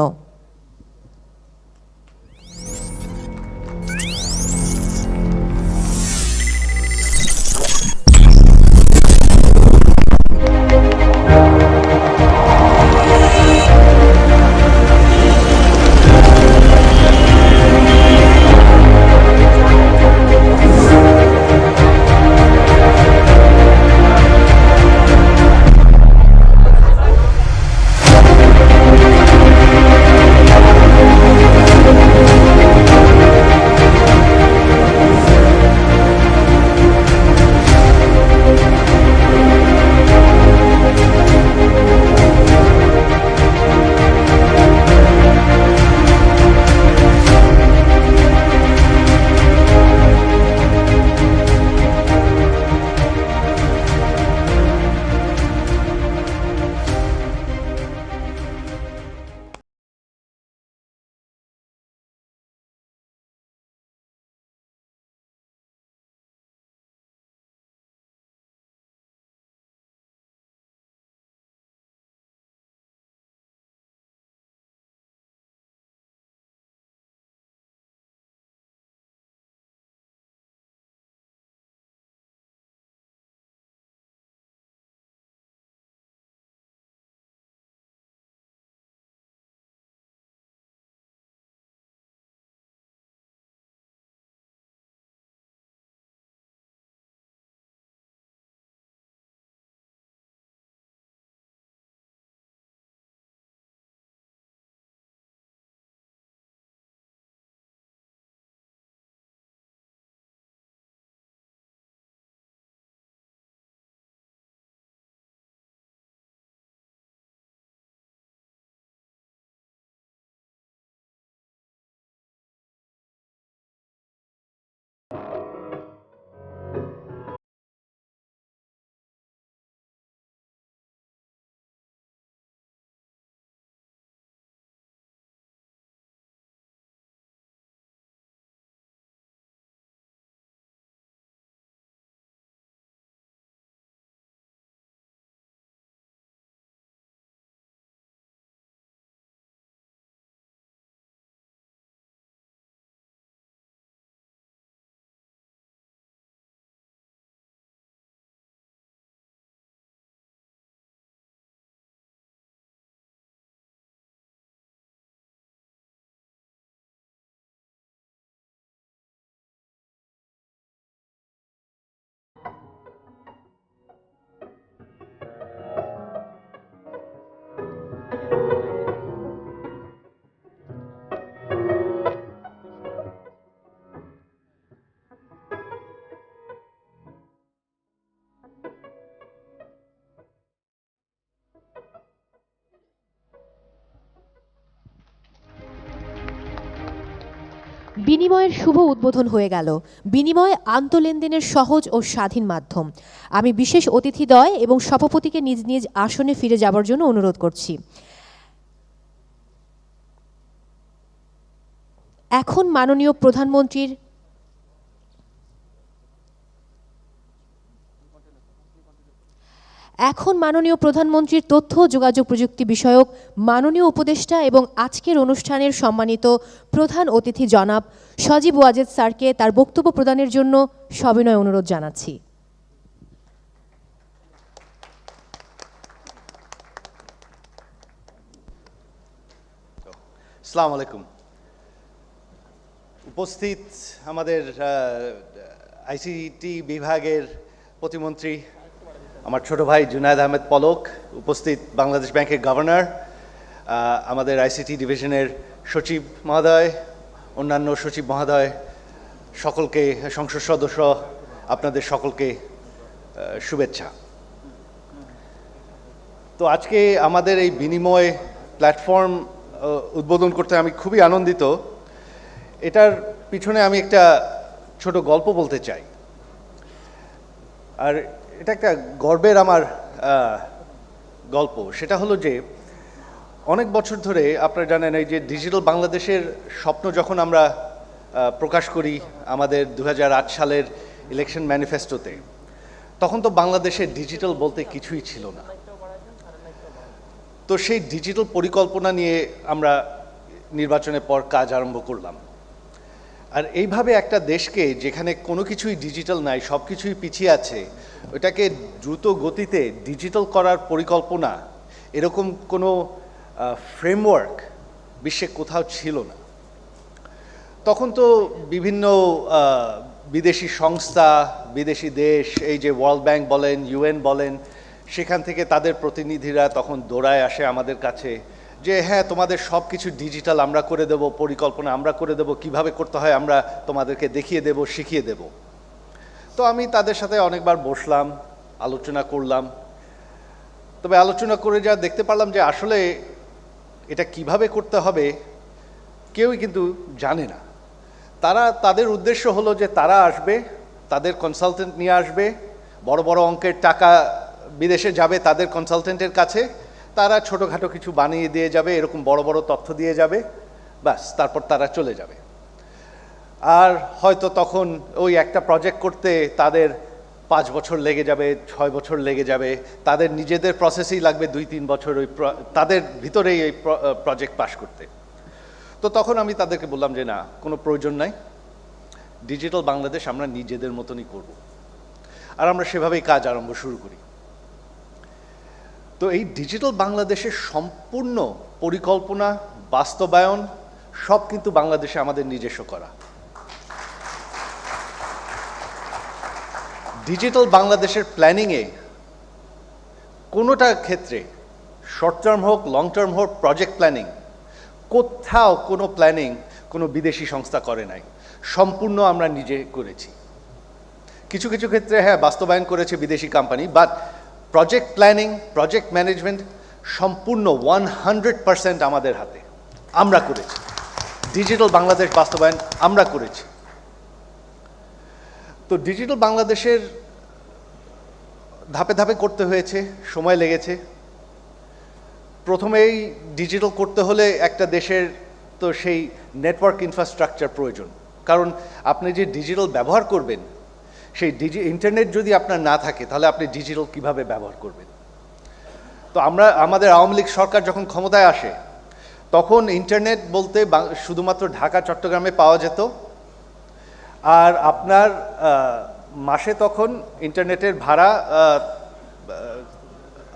S2: বিনিময়ের শুভ উদ্বোধন হয়ে গেল। বিনিময় আন্তঃলেনদেনের সহজ ও স্বাধীন মাধ্যম। আমি বিশেষ অতিথিদ্বয় এবং সভাপতিকে নিজ নিজ আসনে ফিরে যাবার জন্য অনুরোধ করছি। এখন মাননীয় প্রধানমন্ত্রীর তথ্য ও যোগাযোগ প্রযুক্তি বিষয়ক মাননীয় উপদেষ্টা এবং আজকের অনুষ্ঠানের সম্মানিত প্রধান অতিথি জনাব সজীব ওয়াজেদ স্যারকে তার বক্তব্য প্রদানের জন্য সবিনয় অনুরোধ জানাচ্ছি।
S6: আসসালামু আলাইকুম। উপস্থিত আমাদের আইসিটি বিভাগের প্রতিমন্ত্রী আমার ছোট ভাই জুনায়েদ আহমেদ পলক, উপস্থিত বাংলাদেশ ব্যাংকের গভর্নর, আমাদের আইসিটি ডিভিশনের সচিব মহোদয়, অন্যান্য সচিব মহোদয়, সকলকে, সংসদ সদস্য, আপনাদের সকলকে শুভেচ্ছা। তো আজকে আমাদের এই বিনিময় প্ল্যাটফর্ম উদ্বোধন করতে আমি খুবই আনন্দিত। এটার পিছনে আমি একটা ছোট গল্প বলতে চাই, আর এটা একটা গর্বের আমার গল্প। সেটা হলো যে অনেক বছর ধরে আপনারা জানেন এই যে ডিজিটাল বাংলাদেশের স্বপ্ন যখন আমরা প্রকাশ করি আমাদের 2008 সালের ইলেকশন ম্যানিফেস্টোতে, তখন তো বাংলাদেশে ডিজিটাল বলতে কিছুই ছিল না। তো সেই ডিজিটাল পরিকল্পনা নিয়ে আমরা নির্বাচনের পর কাজ আরম্ভ করলাম। আর এইভাবে একটা দেশকে যেখানে কোনো কিছুই ডিজিটাল নাই, সব কিছুই পিছিয়ে আছে, ওটাকে দ্রুত গতিতে ডিজিটাল করার পরিকল্পনা, এরকম কোনো ফ্রেমওয়ার্ক বিশ্বে কোথাও ছিল না। তখন তো বিভিন্ন বিদেশি সংস্থা, বিদেশি দেশ, এই যে ওয়ার্ল্ড ব্যাংক বলেন, ইউএন বলেন, সেখান থেকে তাদের প্রতিনিধিরা তখন দৌড়ায় আসে আমাদের কাছে যে হ্যাঁ, তোমাদের সব কিছু ডিজিটাল আমরা করে দেব, পরিকল্পনা আমরা করে দেব, কিভাবে করতে হয় আমরা তোমাদেরকে দেখিয়ে দেব, শিখিয়ে দেব। তো আমি তাদের সাথে অনেকবার বসলাম, আলোচনা করলাম। তবে আলোচনা করে যা দেখতে পারলাম যে আসলে এটা কিভাবে করতে হবে কেউই কিন্তু জানে না। তাদের উদ্দেশ্য হলো যে তারা আসবে, তাদের কনসালটেন্ট নিয়ে আসবে, বড় বড় অঙ্কের টাকা বিদেশে যাবে তাদের কনসালটেন্টের কাছে, তারা ছোটোখাটো কিছু বানিয়ে দিয়ে যাবে, এরকম বড় বড় তথ্য দিয়ে যাবে, ব্যাস, তারপর তারা চলে যাবে। আর হয়তো তখন ওই একটা প্রজেক্ট করতে তাদের 5 বছর লেগে যাবে, 6 বছর লেগে যাবে, তাদের নিজেদের প্রসেসেই লাগবে 2-3 বছর ওই তাদের ভিতরেই এই প্রজেক্ট পাস করতে। তো তখন আমি তাদেরকে বললাম যে না, কোনো প্রয়োজন নাই, ডিজিটাল বাংলাদেশ আমরা নিজেদের মতনই করব। আর আমরা সেভাবেই কাজ আরম্ভ শুরু করি। তো এই ডিজিটাল বাংলাদেশের সম্পূর্ণ পরিকল্পনা, বাস্তবায়ন সব কিন্তু বাংলাদেশে আমাদের নিজস্ব করা। ডিজিটাল বাংলাদেশের প্ল্যানিংয়ে কোনোটা ক্ষেত্রে, শর্ট টার্ম হোক, লং টার্ম হোক, প্রজেক্ট প্ল্যানিং, কোথাও কোনো প্ল্যানিং কোনো বিদেশি সংস্থা করে নাই, সম্পূর্ণ আমরা নিজে করেছি। কিছু কিছু ক্ষেত্রে হ্যাঁ বাস্তবায়ন করেছে বিদেশি company, but project planning, project management সম্পূর্ণ 100% আমাদের হাতে, আমরা করেছি। ডিজিটাল বাংলাদেশ বাস্তবায়ন আমরা করেছি। তো ডিজিটাল বাংলাদেশের ধাপে ধাপে করতে হয়েছে, সময় লেগেছে। প্রথমেই ডিজিটাল করতে হলে একটা দেশের তো সেই নেটওয়ার্ক ইনফ্রাস্ট্রাকচার প্রয়োজন, কারণ আপনি যে ডিজিটাল ব্যবহার করবেন, সেই ইন্টারনেট যদি আপনার না থাকে তাহলে আপনি ডিজিটাল কিভাবে ব্যবহার করবেন। তো আমাদের আওয়ামী লীগ সরকার যখন ক্ষমতায় আসে তখন ইন্টারনেট বলতে শুধুমাত্র ঢাকা, চট্টগ্রামে পাওয়া যেত। আর আপনার মাসে তখন ইন্টারনেটের ভাড়া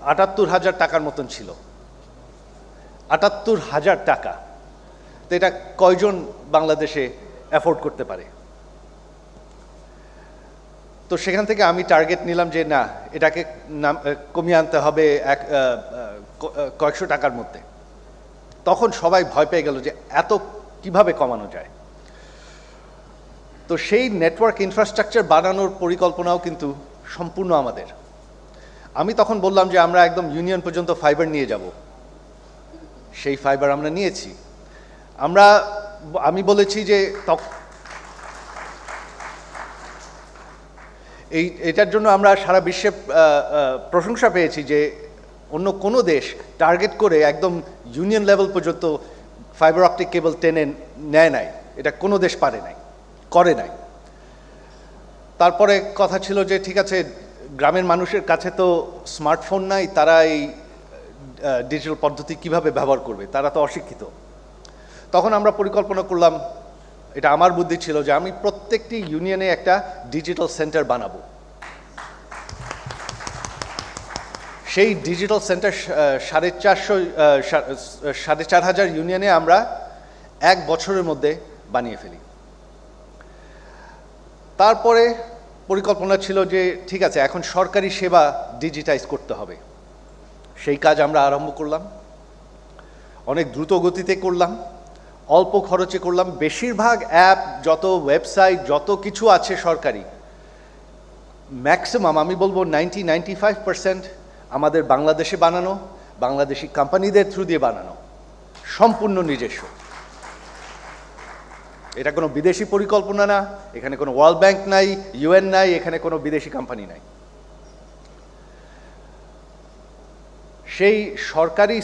S6: ৭৮,০০০ টাকার মতন ছিল। ৭৮,০০০ টাকা। তো এটা কয়জন বাংলাদেশে অ্যাফোর্ড করতে পারে? তো সেখান থেকে আমি টার্গেট নিলাম যে না, এটাকে কমিয়ে আনতে হবে কয়েকশো টাকার মধ্যে। তখন সবাই ভয় পেয়ে গেল যে এত কিভাবে কমানো যায়। তো সেই নেটওয়ার্ক ইনফ্রাস্ট্রাকচার বানানোর পরিকল্পনাও কিন্তু সম্পূর্ণ আমাদের। আমি তখন বললাম যে আমরা একদম ইউনিয়ন পর্যন্ত ফাইবার নিয়ে যাব। সেই ফাইবার আমরা নিয়েছি। আমরা আমি বলেছি যে এটার জন্য আমরা সারা বিশ্বে প্রশংসা পেয়েছি যে অন্য কোনো দেশ টার্গেট করে একদম ইউনিয়ন লেভেল পর্যন্ত ফাইবার অপটিক কেবল টেনে নেয় নাই, এটা কোনো দেশ পারে নাই, করে নাই। তারপরে কথা ছিল যে ঠিক আছে, গ্রামের মানুষের কাছে তো স্মার্টফোন নাই, তারা এই ডিজিটাল পদ্ধতি কিভাবে ব্যবহার করবে, তারা তো অশিক্ষিত। তখন আমরা পরিকল্পনা করলাম, এটা আমার বুদ্ধি ছিল যে আমি প্রত্যেকটি ইউনিয়নে একটা ডিজিটাল সেন্টার বানাবো। সেই ডিজিটাল সেন্টার 4,500 ইউনিয়নে আমরা 1 বছরের মধ্যে বানিয়ে ফেলি। তারপরে পরিকল্পনা ছিল যে ঠিক আছে, এখন সরকারি সেবা ডিজিটাইজ করতে হবে। সেই কাজ আমরা আরম্ভ করলাম, অনেক দ্রুত গতিতে করলাম, অল্প খরচে করলাম। বেশিরভাগ অ্যাপ, যত ওয়েবসাইট, যত কিছু আছে সরকারি, ম্যাক্সিমাম আমি বলবো 95% আমাদের বাংলাদেশে বানানো, বাংলাদেশি কোম্পানিদের থ্রু দিয়ে বানানো, সম্পূর্ণ নিজস্ব। এটা কোনো বিদেশি পরিকল্পনা না, এখানে কোনো ওয়ার্ল্ড ব্যাংক নাই, ইউএন নাই, এখানে কোনো বিদেশি কোম্পানি নাই। সেই সরকারি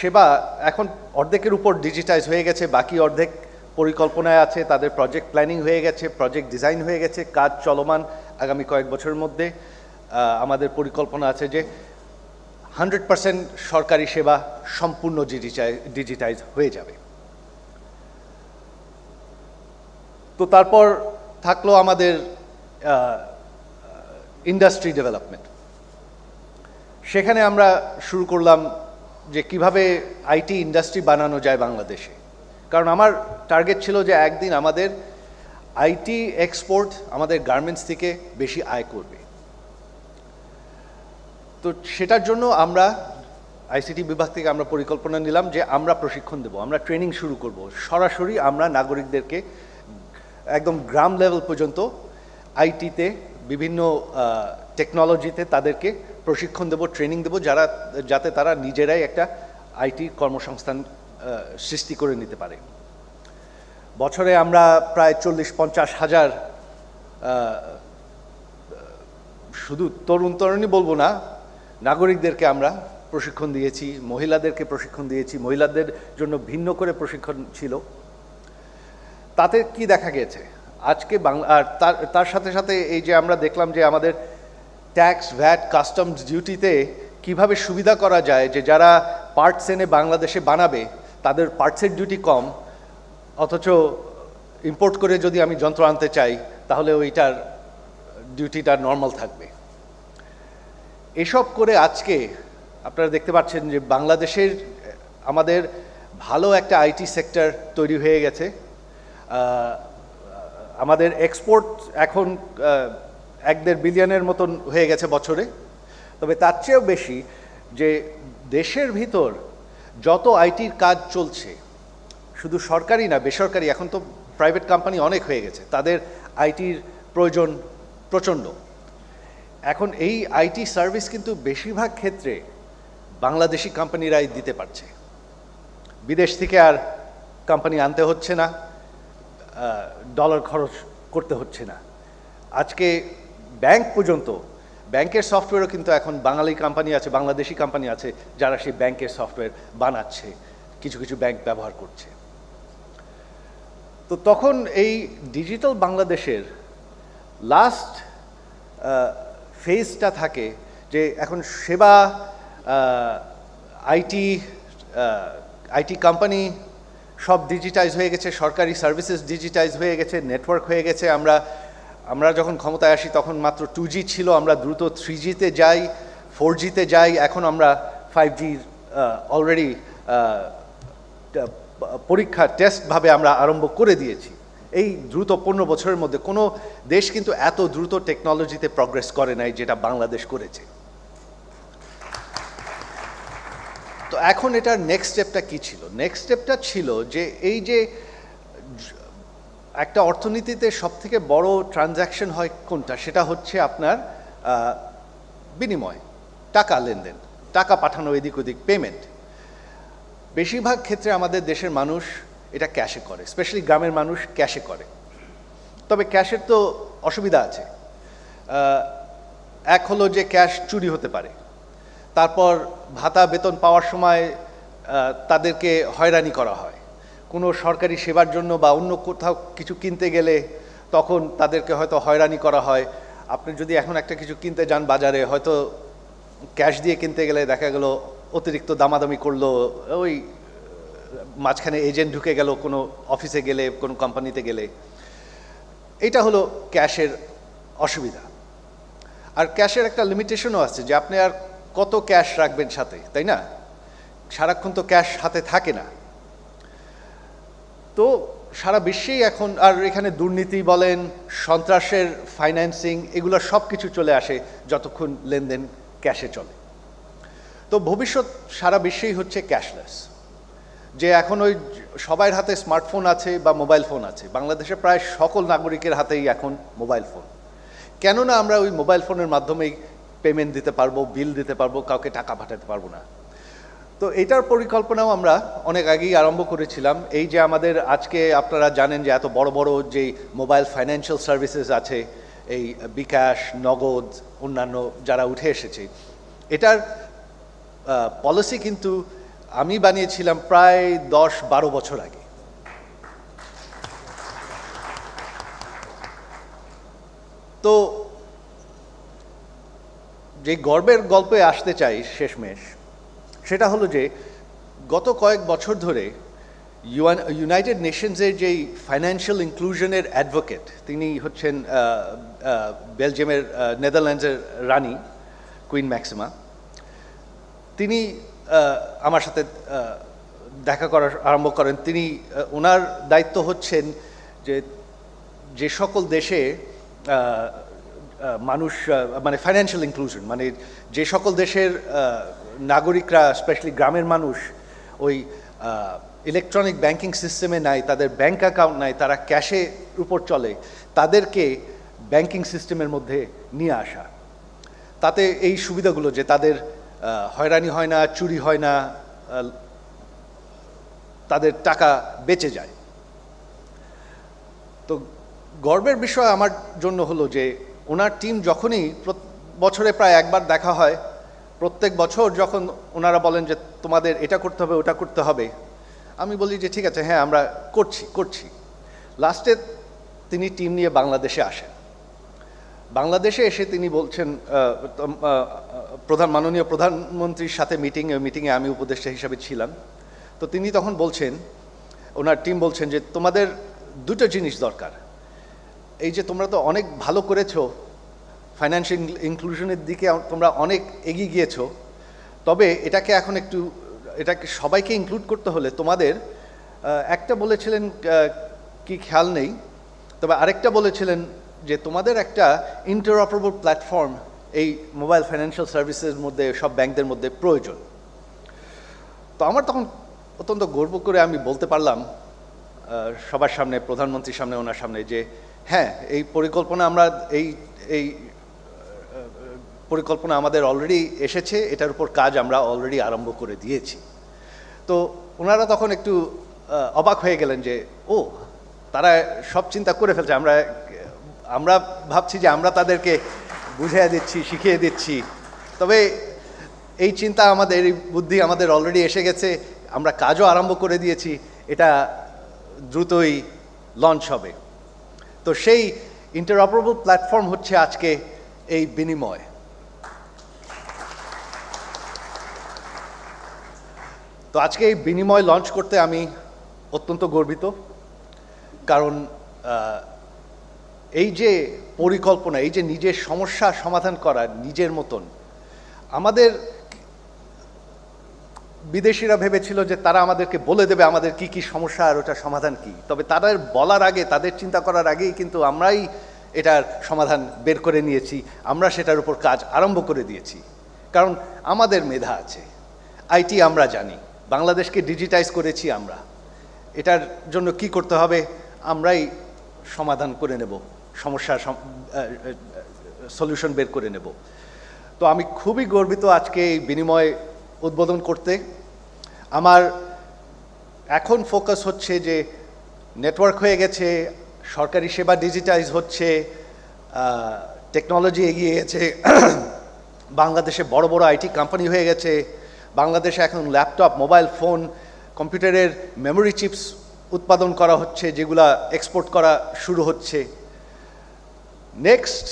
S6: সেবা এখন অর্ধেকের উপর ডিজিটাইজ হয়ে গেছে, বাকি অর্ধেক পরিকল্পনায় আছে, তাদের প্রজেক্ট প্ল্যানিং হয়ে গেছে, প্রজেক্ট ডিজাইন হয়ে গেছে, কাজ চলমান। আগামী কয়েক বছরের মধ্যে আমাদের পরিকল্পনা আছে যে 100% সরকারি সেবা সম্পূর্ণ ডিজিটাইজ হয়ে যাবে। তো তারপর থাকলো আমাদের ইন্ডাস্ট্রি ডেভেলপমেন্ট। সেখানে আমরা শুরু করলাম যে কিভাবে আইটি ইন্ডাস্ট্রি বানানো যায় বাংলাদেশে। কারণ আমার টার্গেট ছিল যে একদিন আমাদের আইটি এক্সপোর্ট আমাদের গার্মেন্টস থেকে বেশি আয় করবে। তো সেটার জন্য আমরা আইসিটি বিভাগ থেকে আমরা পরিকল্পনা নিলাম যে আমরা প্রশিক্ষণ দেব, আমরা ট্রেনিং শুরু করব। সরাসরি আমরা নাগরিকদেরকে একদম গ্রাম লেভেল পর্যন্ত আইটিতে, বিভিন্ন টেকনোলজিতে তাদেরকে প্রশিক্ষণ দেব, ট্রেনিং দেব, যাতে তারা নিজেরাই একটা আইটি কর্মসংস্থান সৃষ্টি করে নিতে পারে। বছরে আমরা প্রায় 40-50 হাজার শুধু তরুণী বলবো না, নাগরিকদেরকে আমরা প্রশিক্ষণ দিয়েছি, মহিলাদেরকে প্রশিক্ষণ দিয়েছি, মহিলাদের জন্য ভিন্ন করে প্রশিক্ষণ ছিল। তাতে কি দেখা গেছে আজকে আর তার সাথে সাথে এই যে আমরা দেখলাম যে আমাদের ট্যাক্স, ভ্যাট, কাস্টমস ডিউটিতে কিভাবে সুবিধা করা যায়, যে যারা পার্টস এনে বাংলাদেশে বানাবে তাদের পার্টসের ডিউটি কম, অথচ ইম্পোর্ট করে যদি আমি যন্ত্র আনতে চাই তাহলে ওইটার ডিউটিটা নর্মাল থাকবে। এসব করে আজকে আপনারা দেখতে পাচ্ছেন যে বাংলাদেশের আমাদের ভালো একটা আইটি সেক্টর তৈরি হয়ে গেছে। আমাদের এক্সপোর্ট এখন 1-1.5 বিলিয়নের মতন হয়ে গেছে বছরে। তবে তার চেয়েও বেশি যে দেশের ভিতর যত আইটির কাজ চলছে, শুধু সরকারি না, বেসরকারি, এখন তো প্রাইভেট কোম্পানি অনেক হয়ে গেছে, তাদের আইটির প্রয়োজন প্রচণ্ড। এখন এই আইটি সার্ভিস কিন্তু বেশিরভাগ ক্ষেত্রে বাংলাদেশি কোম্পানিরাই দিতে পারছে, বিদেশ থেকে আর কোম্পানি আনতে হচ্ছে না, ডলার খরচ করতে হচ্ছে না। আজকে ব্যাংক পর্যন্ত, ব্যাংকের সফটওয়্যারও কিন্তু এখন বাঙালি কোম্পানি আছে, বাংলাদেশি কোম্পানি আছে যারা সেই ব্যাংকের সফটওয়্যার বানাচ্ছে, কিছু কিছু ব্যাংক ব্যবহার করছে। তো তখন এই ডিজিটাল বাংলাদেশের লাস্ট ফেজটা থাকে যে এখন সেবা, আইটি কোম্পানি সব ডিজিটাইজ হয়ে গেছে, সরকারি সার্ভিসেস ডিজিটাইজ হয়ে গেছে, নেটওয়ার্ক হয়ে গেছে। আমরা যখন ক্ষমতায় আসি তখন মাত্র 2G ছিল, আমরা দ্রুত 3Gতে যাই, 4Gতে যাই, এখন আমরা 5G অলরেডি পরীক্ষা টেস্টভাবে আমরা আরম্ভ করে দিয়েছি। এই দ্রুত 15 বছরের মধ্যে কোনো দেশ কিন্তু এত দ্রুত টেকনোলজিতে প্রগ্রেস করে নাই যেটা বাংলাদেশ করেছে। তো এখন এটার নেক্সট স্টেপটা কি ছিল? নেক্সট স্টেপটা ছিল যে এই যে একটা অর্থনীতিতে সবথেকে বড় ট্রানজ্যাকশন হয় কোনটা, সেটা হচ্ছে আপনার বিনিময়, টাকা লেনদেন, টাকা পাঠানো, এদিক ওদিক পেমেন্ট। বেশিরভাগ ক্ষেত্রে আমাদের দেশের মানুষ এটা ক্যাশে করে, স্পেশালি গ্রামের মানুষ ক্যাশে করে। তবে ক্যাশের তো অসুবিধা আছে। এক হলো যে ক্যাশ চুরি হতে পারে, তারপর ভাতা বেতন পাওয়ার সময় তাদেরকে হয়রানি করা হয়, কোনো সরকারি সেবার জন্য বা অন্য কোথাও কিছু কিনতে গেলে তখন তাদেরকে হয়তো হয়রানি করা হয়। আপনি যদি এখন একটা কিছু কিনতে যান বাজারে, হয়তো ক্যাশ দিয়ে কিনতে গেলে দেখা গেল অতিরিক্ত দামাদামি করলো, ওই মাঝখানে এজেন্ট ঢুকে গেল কোনো অফিসে গেলে, কোনো কোম্পানিতে গেলে। এটা হলো ক্যাশের অসুবিধা। আর ক্যাশের একটা লিমিটেশনও আছে যে আপনি আর কত ক্যাশ রাখবেন সাথে, তাই না? সারাক্ষণ তো ক্যাশ হাতে থাকে না। তো সারা বিশ্বেই এখন, আর এখানে দুর্নীতি বলেন, সন্ত্রাসের ফাইন্যান্সিং, এগুলো সব কিছু চলে আসে যতক্ষণ লেনদেন ক্যাশে চলে। তো ভবিষ্যৎ সারা বিশ্বেই হচ্ছে ক্যাশলেস, যে এখন ওই সবার হাতে স্মার্টফোন আছে বা মোবাইল ফোন আছে। বাংলাদেশে প্রায় সকল নাগরিকের হাতেই এখন মোবাইল ফোন। কেননা আমরা ওই মোবাইল ফোনের মাধ্যমেই পেমেন্ট দিতে পারবো, বিল দিতে পারবো, কাউকে টাকা পাঠাতে পারবো না। তো এটার পরিকল্পনাও আমরা অনেক আগেই আরম্ভ করেছিলাম। এই যে আমাদের আজকে আপনারা জানেন যে এত বড় বড় যে মোবাইল ফাইন্যান্সিয়াল সার্ভিসেস আছে, এই বিকাশ, নগদ, অন্যান্য যারা উঠে এসেছে, এটার পলিসি কিন্তু আমি বানিয়েছিলাম প্রায় 10-12 বছর আগে। তো যে গর্বের গল্পে আসতে চাই শেষমেশ, সেটা হলো যে গত কয়েক বছর ধরে ইউনাইটেড নেশনসের যেই ফাইন্যান্সিয়াল ইনক্লুশনের অ্যাডভোকেট, তিনি হচ্ছেন বেলজিয়ামের নেদারল্যান্ডসের রানী কুইন ম্যাক্সিমা, তিনি আমার সাথে দেখা করা আরম্ভ করেন। তিনি, ওনার দায়িত্ব হচ্ছেন যে যে সকল দেশে মানুষ, মানে ফাইন্যান্সিয়াল ইনক্লুশন, মানে যে সকল দেশের নাগরিকরা, স্পেশালি গ্রামের মানুষ, ওই ইলেকট্রনিক ব্যাংকিং সিস্টেমে নাই, তাদের ব্যাংক অ্যাকাউন্ট নাই, তারা ক্যাশের উপর চলে, তাদেরকে ব্যাংকিং সিস্টেমের মধ্যে নিয়ে আসা। তাতে এই সুবিধাগুলো যে তাদের হয়রানি হয় না, চুরি হয় না, তাদের টাকা বেঁচে যায়। তো গর্বের বিষয় আমার জন্য হলো যে ওনার টিম যখনই বছরে প্রায় একবার দেখা হয়, প্রত্যেক বছর যখন ওনারা বলেন যে তোমাদের এটা করতে হবে, ওটা করতে হবে, আমি বলি যে ঠিক আছে, হ্যাঁ আমরা করছি। লাস্টে তিনি টিম নিয়ে বাংলাদেশে আসেন। বাংলাদেশে এসে তিনি বলছেন, মাননীয় প্রধানমন্ত্রীর সাথে মিটিংয়ে আমি উপদেষ্টা হিসাবে ছিলাম। তো তিনি তখন বলছেন, ওনার টিম বলছেন যে তোমাদের দুটো জিনিস দরকার। এই যে তোমরা তো অনেক ভালো করেছো, ফাইন্যান্সিয়াল ইনক্লুশনের দিকে তোমরা অনেক এগিয়ে গিয়েছো, তবে এটাকে এখন একটু, এটাকে সবাইকে ইনক্লুড করতে হলে তোমাদের একটা বলেছিলেন, কি খেয়াল নেই, তবে আরেকটা বলেছিলেন যে তোমাদের একটা ইন্টারঅপারেবল প্ল্যাটফর্ম এই মোবাইল ফাইন্যান্সিয়াল সার্ভিসের মধ্যে, সব ব্যাংকদের মধ্যে প্রয়োজন। তো আমার তখন অত্যন্ত গর্ব করে আমি বলতে পারলাম সবার সামনে, প্রধানমন্ত্রীর সামনে, ওনার সামনে, যে হ্যাঁ, এই পরিকল্পনা আমরা, এই পরিকল্পনা আমাদের অলরেডি এসেছে, এটার উপর কাজ আমরা অলরেডি আরম্ভ করে দিয়েছি। তো ওনারা তখন একটু অবাক হয়ে গেলেন যে ও, তারা সব চিন্তা করে ফেলছে, আমরা ভাবছি যে আমরা তাদেরকে বুঝিয়ে দিচ্ছি, শিখিয়ে দিচ্ছি, তবে এই চিন্তা আমাদের, এই বুদ্ধি আমাদের অলরেডি এসে গেছে, আমরা কাজও আরম্ভ করে দিয়েছি, এটা দ্রুতই লঞ্চ হবে। তো সেই ইন্টারঅপারেবল প্ল্যাটফর্ম হচ্ছে আজকে এই বিনিময়। তো আজকে এই বিনিময় লঞ্চ করতে আমি অত্যন্ত গর্বিত, কারণ এই যে পরিকল্পনা, এই যে নিজের সমস্যা সমাধান করা নিজের মতন, আমাদের বিদেশিরা ভেবেছিল যে তারা আমাদেরকে বলে দেবে আমাদের কি কি সমস্যা আর ওটার সমাধান কি, তবে তাদের বলার আগে, তাদের চিন্তা করার আগেই কিন্তু আমরাই এটার সমাধান বের করে নিয়েছি, আমরা সেটার উপর কাজ আরম্ভ করে দিয়েছি। কারণ আমাদের মেধা আছে, আইটি আমরা জানি, বাংলাদেশকে ডিজিটাইজ করেছি আমরা, এটার জন্য কি করতে হবে আমরাই সমাধান করে নেব, সমস্যার সলিউশন বের করে নেব। তো আমি খুবই গর্বিত আজকে এই বিনিময় উদ্বোধন করতে। আমার এখন ফোকাস হচ্ছে যে নেটওয়ার্ক হয়ে গেছে, সরকারি সেবা ডিজিটাইজ হচ্ছে, টেকনোলজি এগিয়ে গেছে, বাংলাদেশে বড় বড় আইটি কোম্পানি হয়ে গেছে, বাংলাদেশে এখন ল্যাপটপ, মোবাইল ফোন, কম্পিউটারের মেমোরি চিপস উৎপাদন করা হচ্ছে, যেগুলা এক্সপোর্ট করা শুরু হচ্ছে। নেক্সট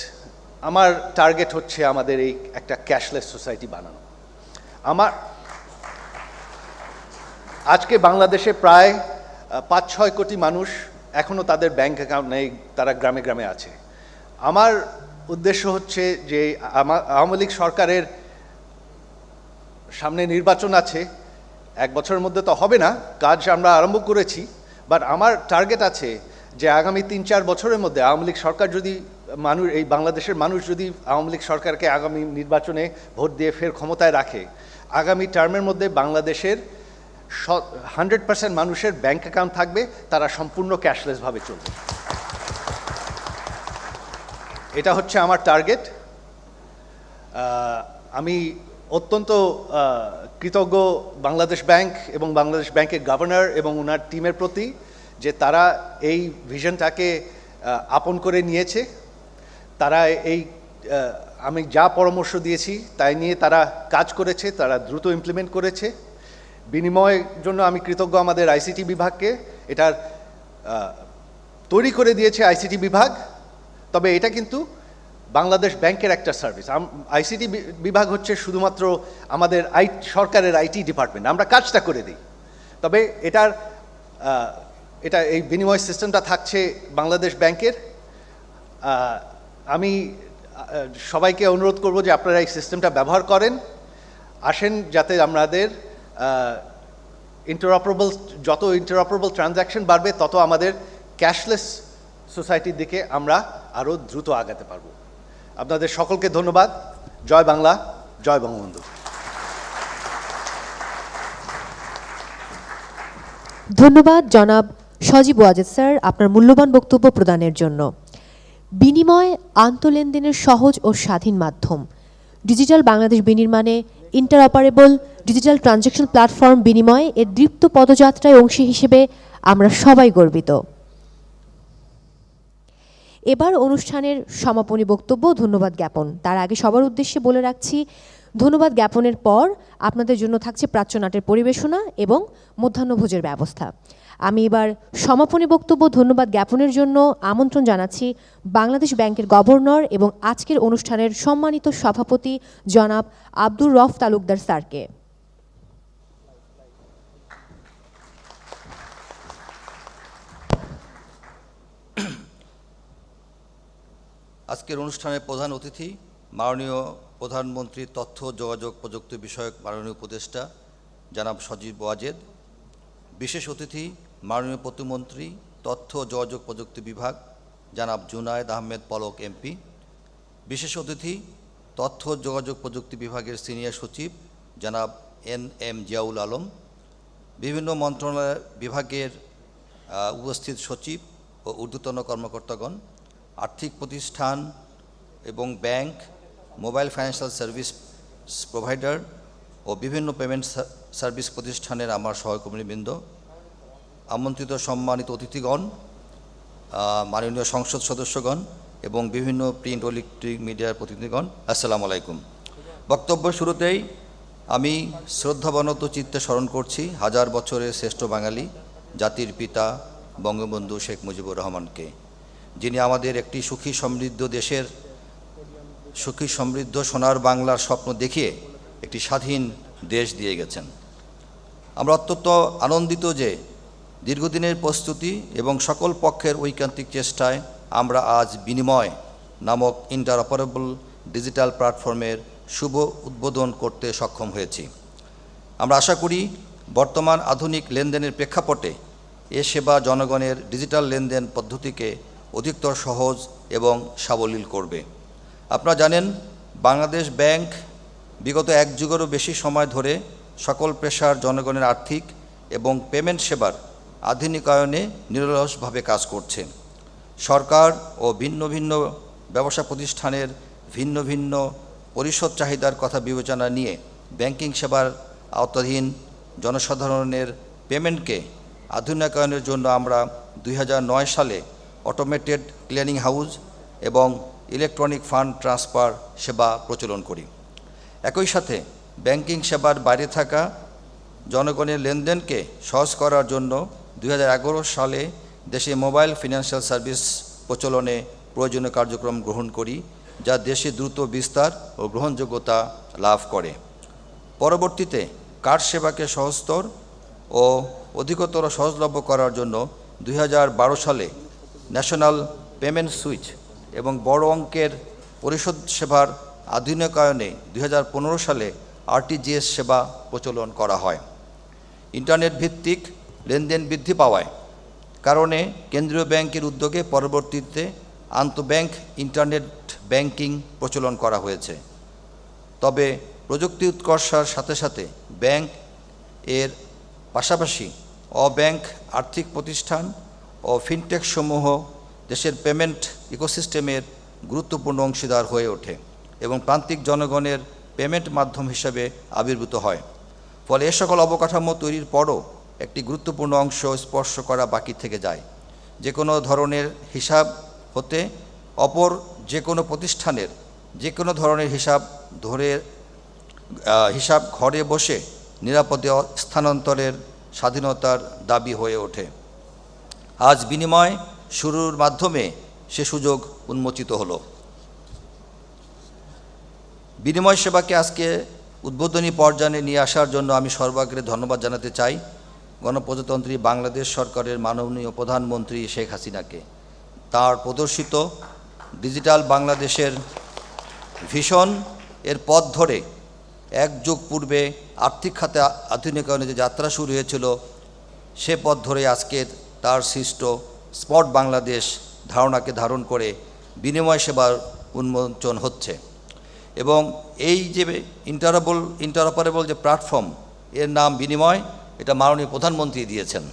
S6: আমার টার্গেট হচ্ছে আমাদের এই একটা ক্যাশলেস সোসাইটি বানানো। আজকে বাংলাদেশে প্রায় 5-6 কোটি মানুষ এখনও তাদের ব্যাংক অ্যাকাউন্ট নেই, তারা গ্রামে গ্রামে আছে। আমার উদ্দেশ্য হচ্ছে যে আওয়ামী লীগ সরকারের সামনে নির্বাচন আছে, 1 বছরের মধ্যে তো হবে না, কাজ আমরা আরম্ভ করেছি, বাট আমার টার্গেট আছে যে আগামী 3-4 বছরের মধ্যে আওয়ামী লীগ সরকার যদি এই বাংলাদেশের মানুষ যদি আওয়ামী লীগ সরকারকে আগামী নির্বাচনে ভোট দিয়ে ফের ক্ষমতায় রাখে, আগামী টার্মের মধ্যে বাংলাদেশের 100% মানুষের ব্যাংক অ্যাকাউন্ট থাকবে, তারা সম্পূর্ণ ক্যাশলেসভাবে চলবে। এটা হচ্ছে আমার টার্গেট। আমি অত্যন্ত কৃতজ্ঞ বাংলাদেশ ব্যাংক এবং বাংলাদেশ ব্যাংকের গভর্নর এবং ওনার টিমের প্রতি যে তারা এই ভিশনটাকে আপন করে নিয়েছে। তারা আমি যা পরামর্শ দিয়েছি তাই নিয়ে তারা কাজ করেছে, তারা দ্রুত ইমপ্লিমেন্ট করেছে। বিনিময়ের জন্য আমি কৃতজ্ঞ আমাদের আইসিটি বিভাগকে, এটার তৈরি করে দিয়েছে আইসিটি বিভাগ। তবে এটা কিন্তু বাংলাদেশ ব্যাংকের একটা সার্ভিস। আইসিটি বিভাগ হচ্ছে শুধুমাত্র আমাদের সরকারের আইটি ডিপার্টমেন্ট, আমরা কাজটা করে দিই। তবে এটা এই বিনিময় সিস্টেমটা থাকছে বাংলাদেশ ব্যাংকের। আমি সবাইকে অনুরোধ করব যে আপনারা এই সিস্টেমটা ব্যবহার করেন, আসেন, যাতে আমাদের যত ইন্টারঅপারেবল ট্রানজ্যাকশন বাড়বে তত আমাদের ক্যাশলেস সোসাইটির দিকে আমরা আরও দ্রুত আগাতে পারব। আপনাদের সকলকে ধন্যবাদ। জয় বাংলা, জয় বঙ্গবন্ধু।
S2: ধন্যবাদ জনাব সজীব ওয়াজেদ স্যার আপনার মূল্যবান বক্তব্য প্রদানের জন্য। বিনিময় আন্তঃলেনদেনের সহজ ও স্বাধীন মাধ্যম। ডিজিটাল বাংলাদেশ বিনির্মাণে ইন্টারঅপারেবল ডিজিটাল ট্রানজ্যাকশন প্ল্যাটফর্ম বিনিময় এর দীপ্ত পদযাত্রায় অংশী হিসেবে আমরা সবাই গর্বিত। এবার অনুষ্ঠানের সমাপনী বক্তব্য ধন্যবাদ জ্ঞাপন। তার আগে সবার উদ্দেশ্যে বলে রাখছি, ধন্যবাদ জ্ঞাপনের পর আপনাদের জন্য থাকছে প্রাচ্যনাটের পরিবেশনা এবং মধ্যাহ্নভোজের ব্যবস্থা। আমি এবার সমাপনী বক্তব্য ধন্যবাদ জ্ঞাপনের জন্য আমন্ত্রণ জানাচ্ছি বাংলাদেশ ব্যাংকের গভর্নর এবং আজকের অনুষ্ঠানের সম্মানিত সভাপতি জনাব আব্দুর রফ তালুকদার স্যারকে।
S7: আজকের অনুষ্ঠানের প্রধান অতিথি মাননীয় প্রধানমন্ত্রী তথ্য যোগাযোগ প্রযুক্তি বিষয়ক মাননীয় উপদেষ্টা জনাব সজীব ওয়াজেদ, বিশেষ অতিথি মাননীয় প্রতিমন্ত্রী তথ্য যোগাযোগ প্রযুক্তি বিভাগ জনাব জুনায়েদ আহমেদ পলক এমপি, বিশেষ অতিথি তথ্য যোগাযোগ প্রযুক্তি বিভাগের সিনিয়র সচিব জনাব NM জিয়াউল আলম, বিভিন্ন মন্ত্রণালয় বিভাগের উপস্থিত সচিব ও ঊর্ধ্বতন কর্মকর্তাগণ, আর্থিক প্রতিষ্ঠান এবং bank, mobile financial service provider ও বিভিন্ন পেমেন্ট সার্ভিস প্রতিষ্ঠানের আমার সহকর্মীবৃন্দ, আমন্ত্রিত সম্মানিত অতিথিগণ, মাননীয় সংসদ সদস্যগণ এবং বিভিন্ন প্রিন্ট ও ইলেকট্রিক মিডিয়ার প্রতিনিধিগণ, আসসালামু আলাইকুম। বক্তব্য শুরুতেই আমি শ্রদ্ধাবনত চিত্তে স্মরণ করছি হাজার বছরের শ্রেষ্ঠ বাঙালি, জাতির পিতা বঙ্গবন্ধু শেখ মুজিবুর রহমানকে, যিনি আমাদের একটি সুখী সমৃদ্ধ দেশের সুখী সমৃদ্ধ সোনার বাংলার স্বপ্ন দেখিয়ে একটি স্বাধীন দেশ দিয়ে গেছেন। আমরা অত্যন্ত আনন্দিত যে দীর্ঘদিনের প্রস্তুতি এবং সকল পক্ষের ঐকান্তিক চেষ্টায় আমরা আজ বিনিময় নামক ইন্টারঅপারেবল ডিজিটাল প্ল্যাটফর্মের শুভ উদ্বোধন করতে সক্ষম হয়েছি। আমরা আশা করি বর্তমান আধুনিক লেনদেনের প্রেক্ষাপটে এ সেবা জনগণের ডিজিটাল লেনদেন পদ্ধতিকে অধিকতর সহজ এবং সাবলীল করবে। আপনারা জানেন, বাংলাদেশ ব্যাংক বিগত 1 যুগেরও বেশি সময় ধরে সকল পেশার জনগণের আর্থিক এবং পেমেন্ট সেবার আধুনিকায়নে নিরলসভাবে কাজ করছে। সরকার ও ভিন্ন ভিন্ন ব্যবসা প্রতিষ্ঠানের ভিন্ন ভিন্ন পরিষদ চাহিদার কথা বিবেচনা নিয়ে ব্যাংকিং সেবার আওতাধীন জনসাধারণের পেমেন্টকে আধুনিকায়নের জন্য আমরা 2009 সালে অটোমেটেড ক্লিয়ারিং হাউস এবং ইলেকট্রনিক ফান্ড ট্রান্সফার সেবা প্রচলন করি। একই সাথে ব্যাংকিং সেবার বাইরে থাকা জনগণের লেনদেনকে সহজ করার জন্য 2011 সালে দেশে মোবাইল ফিনান্সিয়াল সার্ভিস প্রচলনে প্রয়োজনীয় কার্যক্রম গ্রহণ করি, যা দেশে দ্রুত বিস্তার ও গ্রহণযোগ্যতা লাভ করে। পরবর্তীতে কার্ড সেবাকে সহজতর ও অধিকতর সহজলভ্য করার জন্য 2012 সালে ন্যাশনাল পেমেন্ট সুইচ এবং বড় অঙ্কের পরিশোধ সেবার আধুনিকায়নে 2015 সালে আরটিজিএস সেবা প্রচলন করা হয়। ইন্টারনেট ভিত্তিক লেনদেন বৃদ্ধি পাওয়ায় কারণে কেন্দ্রীয় ব্যাংকের উদ্যোগে পরবর্তীতে আন্তঃব্যাংক ইন্টারনেট ব্যাংকিং প্রচলন করা হয়েছে। তবে প্রযুক্তি উৎকর্ষার সাথে সাথে ব্যাংক এর পাশাপাশি অব্যাংক আর্থিক প্রতিষ্ঠান ও ফিনটেক সমূহ দেশের পেমেন্ট ইকোসিস্টেমের গুরুত্বপূর্ণ অংশীদার হয়ে ওঠে এবং প্রান্তিক জনগণের পেমেন্ট মাধ্যম হিসেবে আবির্ভূত হয়। ফলে এ সকল অবকাঠামো তৈরির পরও একটি গুরুত্বপূর্ণ অংশ স্পর্শ করা বাকি থেকে যায়। যে কোনো ধরনের হিসাব হতে অপর যে কোনো প্রতিষ্ঠানের যে কোনো ধরনের হিসাব ঘরে বসে নিরাপদে স্থানান্তরের স্বাধীনতার দাবি হয়ে ওঠে। আজ বিনিময় শুরুর মাধ্যমে সে সুযোগ উন্মোচিত হলো। বিনিময় সেবাকে আজকে উদ্বোধনী পর্যায়ে নিয়ে আসার জন্য আমি সর্বাগ্রে ধন্যবাদ জানাতে চাই গণপ্রজাতন্ত্রী বাংলাদেশ সরকারের মাননীয় প্রধানমন্ত্রী শেখ হাসিনাকে। তার প্রদর্শিত ডিজিটাল বাংলাদেশের ভিশন এর পথ ধরে এক যুগ পূর্বে আর্থিক খাতে আধুনিকায়নের যে যাত্রা শুরু হয়েছিল সে পথ ধরে আজকের তার সৃষ্ট স্মার্ট বাংলাদেশ ধারণাকে ধারণ করে বিনিময় সেবার উন্মোচন হচ্ছে। এবং এই যে ইন্টারঅপারেবল যে প্ল্যাটফর্ম এর নাম বিনিময়, এটা মাননীয় প্রধানমন্ত্রী দিয়েছেন।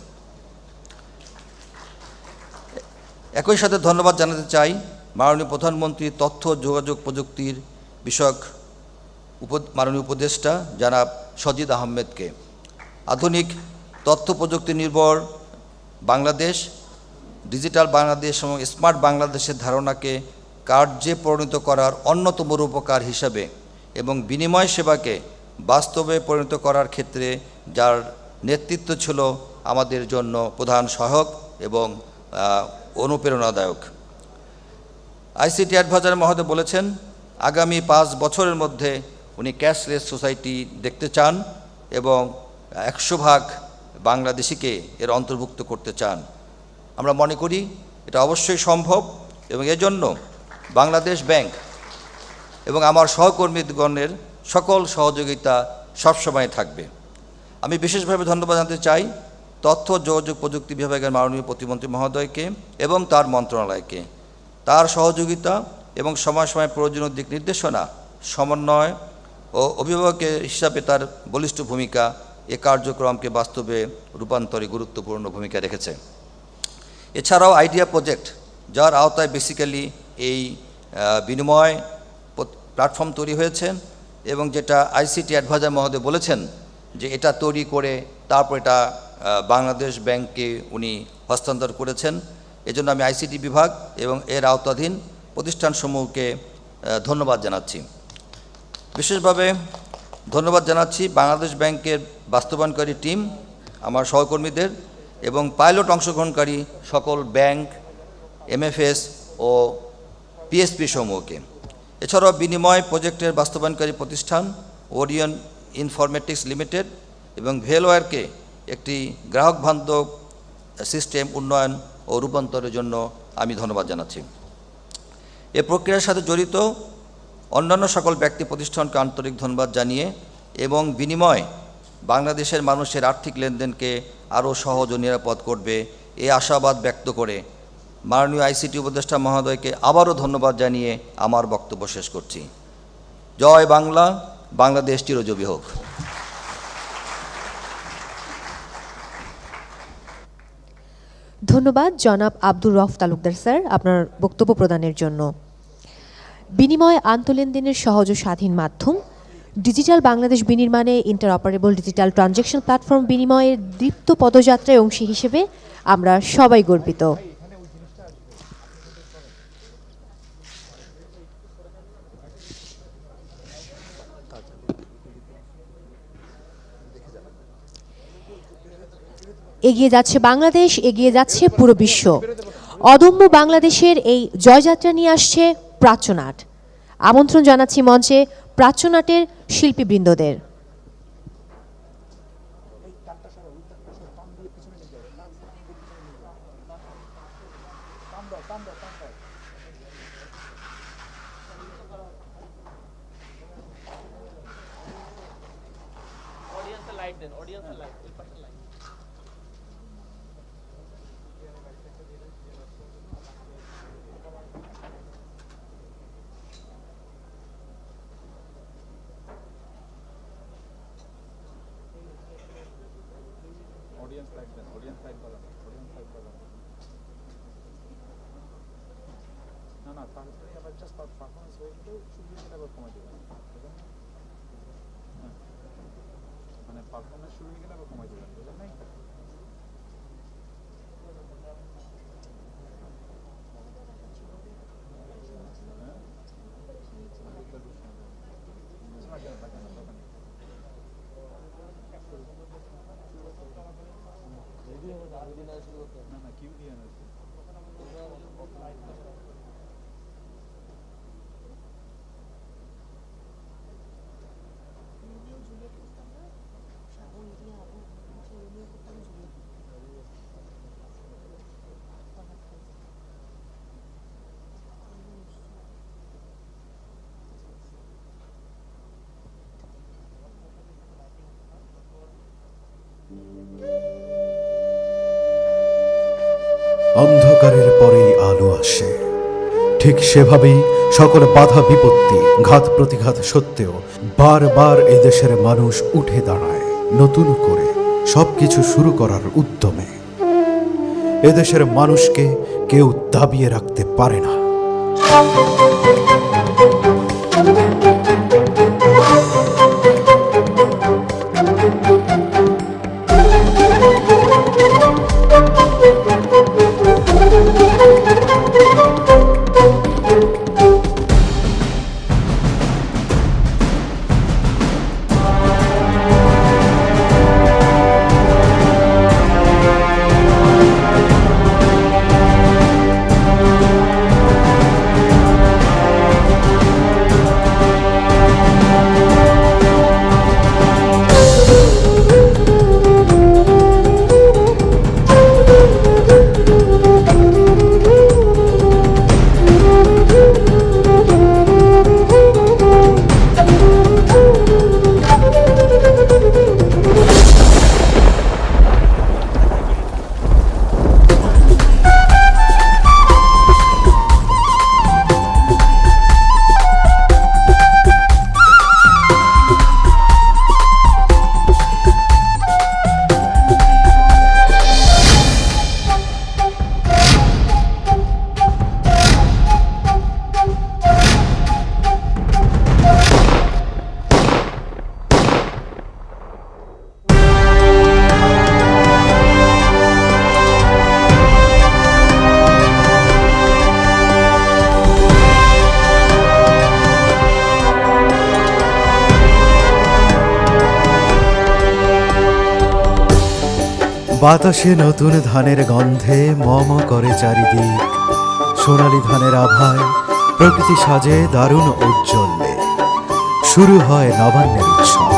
S7: একই সাথে ধন্যবাদ জানাতে চাই মাননীয় প্রধানমন্ত্রী তথ্য যোগাযোগ প্রযুক্তির বিষয়ক মাননীয় উপদেষ্টা জনাব সজিদ আহমেদকে। আধুনিক তথ্য প্রযুক্তি নির্ভর বাংলাদেশ, ডিজিটাল বাংলাদেশ এবং স্মার্ট বাংলাদেশের ধারণাকে কার্যে পরিণত করার অন্যতম রূপকার হিসাবে এবং বিনিময় সেবাকে বাস্তবে পরিণত করার ক্ষেত্রে যার নেতৃত্ব ছিল আমাদের জন্য প্রধান সহায়ক এবং অনুপ্রেরণাদায়ক। আইসিটি অ্যাডভাইজার মহোদয় বলেছেন আগামী 5 বছরের মধ্যে উনি ক্যাশলেস সোসাইটি দেখতে চান এবং 100% বাংলাদেশিকে এর অন্তর্ভুক্ত করতে চান। আমরা মনে করি এটা অবশ্যই সম্ভব এবং এজন্য বাংলাদেশ ব্যাংক এবং আমার সহকর্মীগণের সকল সহযোগিতা সবসময় থাকবে। আমি বিশেষভাবে ধন্যবাদ জানাতে চাই তথ্য যোগাযোগ প্রযুক্তি বিভাগের মাননীয় প্রতিমন্ত্রী মহোদয়কে এবং তার মন্ত্রণালয়কে। তার সহযোগিতা এবং সময় সময় প্রয়োজনীয় দিক নির্দেশনা, সমন্বয় ও অভিভাবকের হিসাবে তার বলিষ্ঠ ভূমিকা এ কার্যক্রমকে বাস্তবে রূপান্তরে গুরুত্বপূর্ণ ভূমিকা রেখেছে। এছাড়াও আইডিয়া প্রজেক্ট, যার আওতায় বেসিক্যালি এই বিনিময় প্ল্যাটফর্ম তৈরি হয়েছে এবং যেটা আইসিটি অ্যাডভাইজার মহোদয় বলেছেন যে এটা তৈরি করে তারপর এটা বাংলাদেশ ব্যাংককে উনি হস্তান্তর করেছেন। এজন্য আমি আইসিটি বিভাগ এবং এর আওতাধীন প্রতিষ্ঠানসমূহকে ধন্যবাদ জানাচ্ছি। বিশেষভাবে ধন্যবাদ জানাচ্ছি বাংলাদেশ ব্যাংকের বাস্তবায়নকারী টিম, আমার সহকর্মীদের এবং পাইলট অংশগ্রহণকারী সকল ব্যাংক, এমএফএস ও পিএসপি সমূহকে। এছাড়াও বিনিময় প্রজেক্টের বাস্তবায়নকারী প্রতিষ্ঠান ওরিয়ন ইনফরমেটিক্স লিমিটেড এবং ভেলওয়্যারকে একটি গ্রাহক বান্ধব সিস্টেম উন্নয়ন ও রূপান্তরের জন্য আমি ধন্যবাদ জানাচ্ছি। এ প্রক্রিয়ার সাথে জড়িত অন্যান্য সকল ব্যক্তি প্রতিষ্ঠানকে আন্তরিক ধন্যবাদ জানিয়ে এবং বিনিময় বাংলাদেশের মানুষের আর্থিক লেনদেনকে আরও সহজ ও নিরাপদ করবে এই আশাবাদ ব্যক্ত করে মাননীয় আইসিটি উপদেষ্টা মহোদয়কে আবারও ধন্যবাদ জানিয়ে আমার বক্তব্য শেষ করছি। জয় বাংলা, বাংলাদেশ চিরজীবী হোক।
S2: ধন্যবাদ জনাব আব্দুর রউফ তালুকদার স্যার আপনার বক্তব্য প্রদানের জন্য। বিনিময় আন্তঃলেনদেনের সহজ ও স্বাধীন মাধ্যম, ডিজিটাল বাংলাদেশ বিনির্মাণে ইন্টারঅপারেবল ডিজিটাল ট্রানজ্যাকশন প্ল্যাটফর্ম বিনিময়ের দীপ্ত পদযাত্রায় অংশী হিসেবে আমরা সবাই গর্বিত। এগিয়ে যাচ্ছে বাংলাদেশ, এগিয়ে যাচ্ছে পুরো বিশ্ব। অদম্য বাংলাদেশের এই জয়যাত্রা নিয়ে আসছে প্রাচ্যনাট। আমন্ত্রণ জানাচ্ছি মঞ্চে প্রাচ্যনাটের শিল্পীবৃন্দদের।
S8: অন্ধকারের পরেই আলো আসে, ঠিক সেভাবেই সকল বাধা বিপত্তি ঘাত প্রতিঘাত সত্ত্বেও বারবার এদেশের মানুষ উঠে দাঁড়ায় নতুন করে সবকিছু শুরু করার উদ্যমে। এদেশের মানুষকে কেউ দাবিয়ে রাখতে পারে না। বাতাসে নতুন ধানের গন্ধে মম করে চারিদিক, সোনালী ধানের আভায় প্রকৃতি সাজে দারুণ ঔজ্জ্বল্যে। শুরু হয় নবান্নের উৎসব।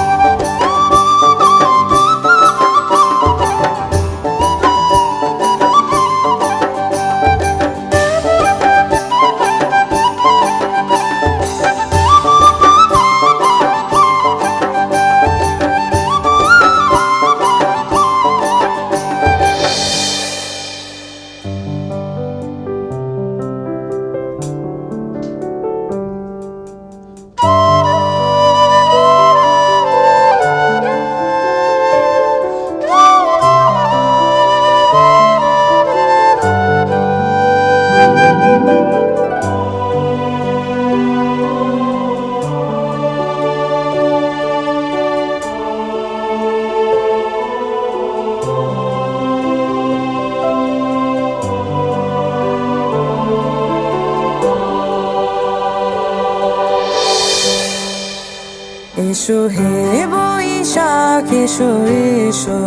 S9: এসো এসো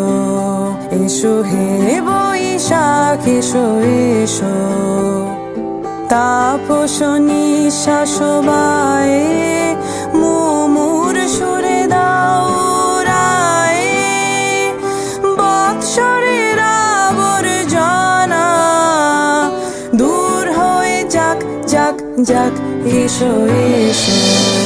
S9: এসো হে বৈশাখ এসো এসো তাপস নিঃশ্বাস বায়ে মুমুর সুরে দাও রায় বৎসরের আবর্জনা দূর হয়ে যাক যাক যাক এসো এসো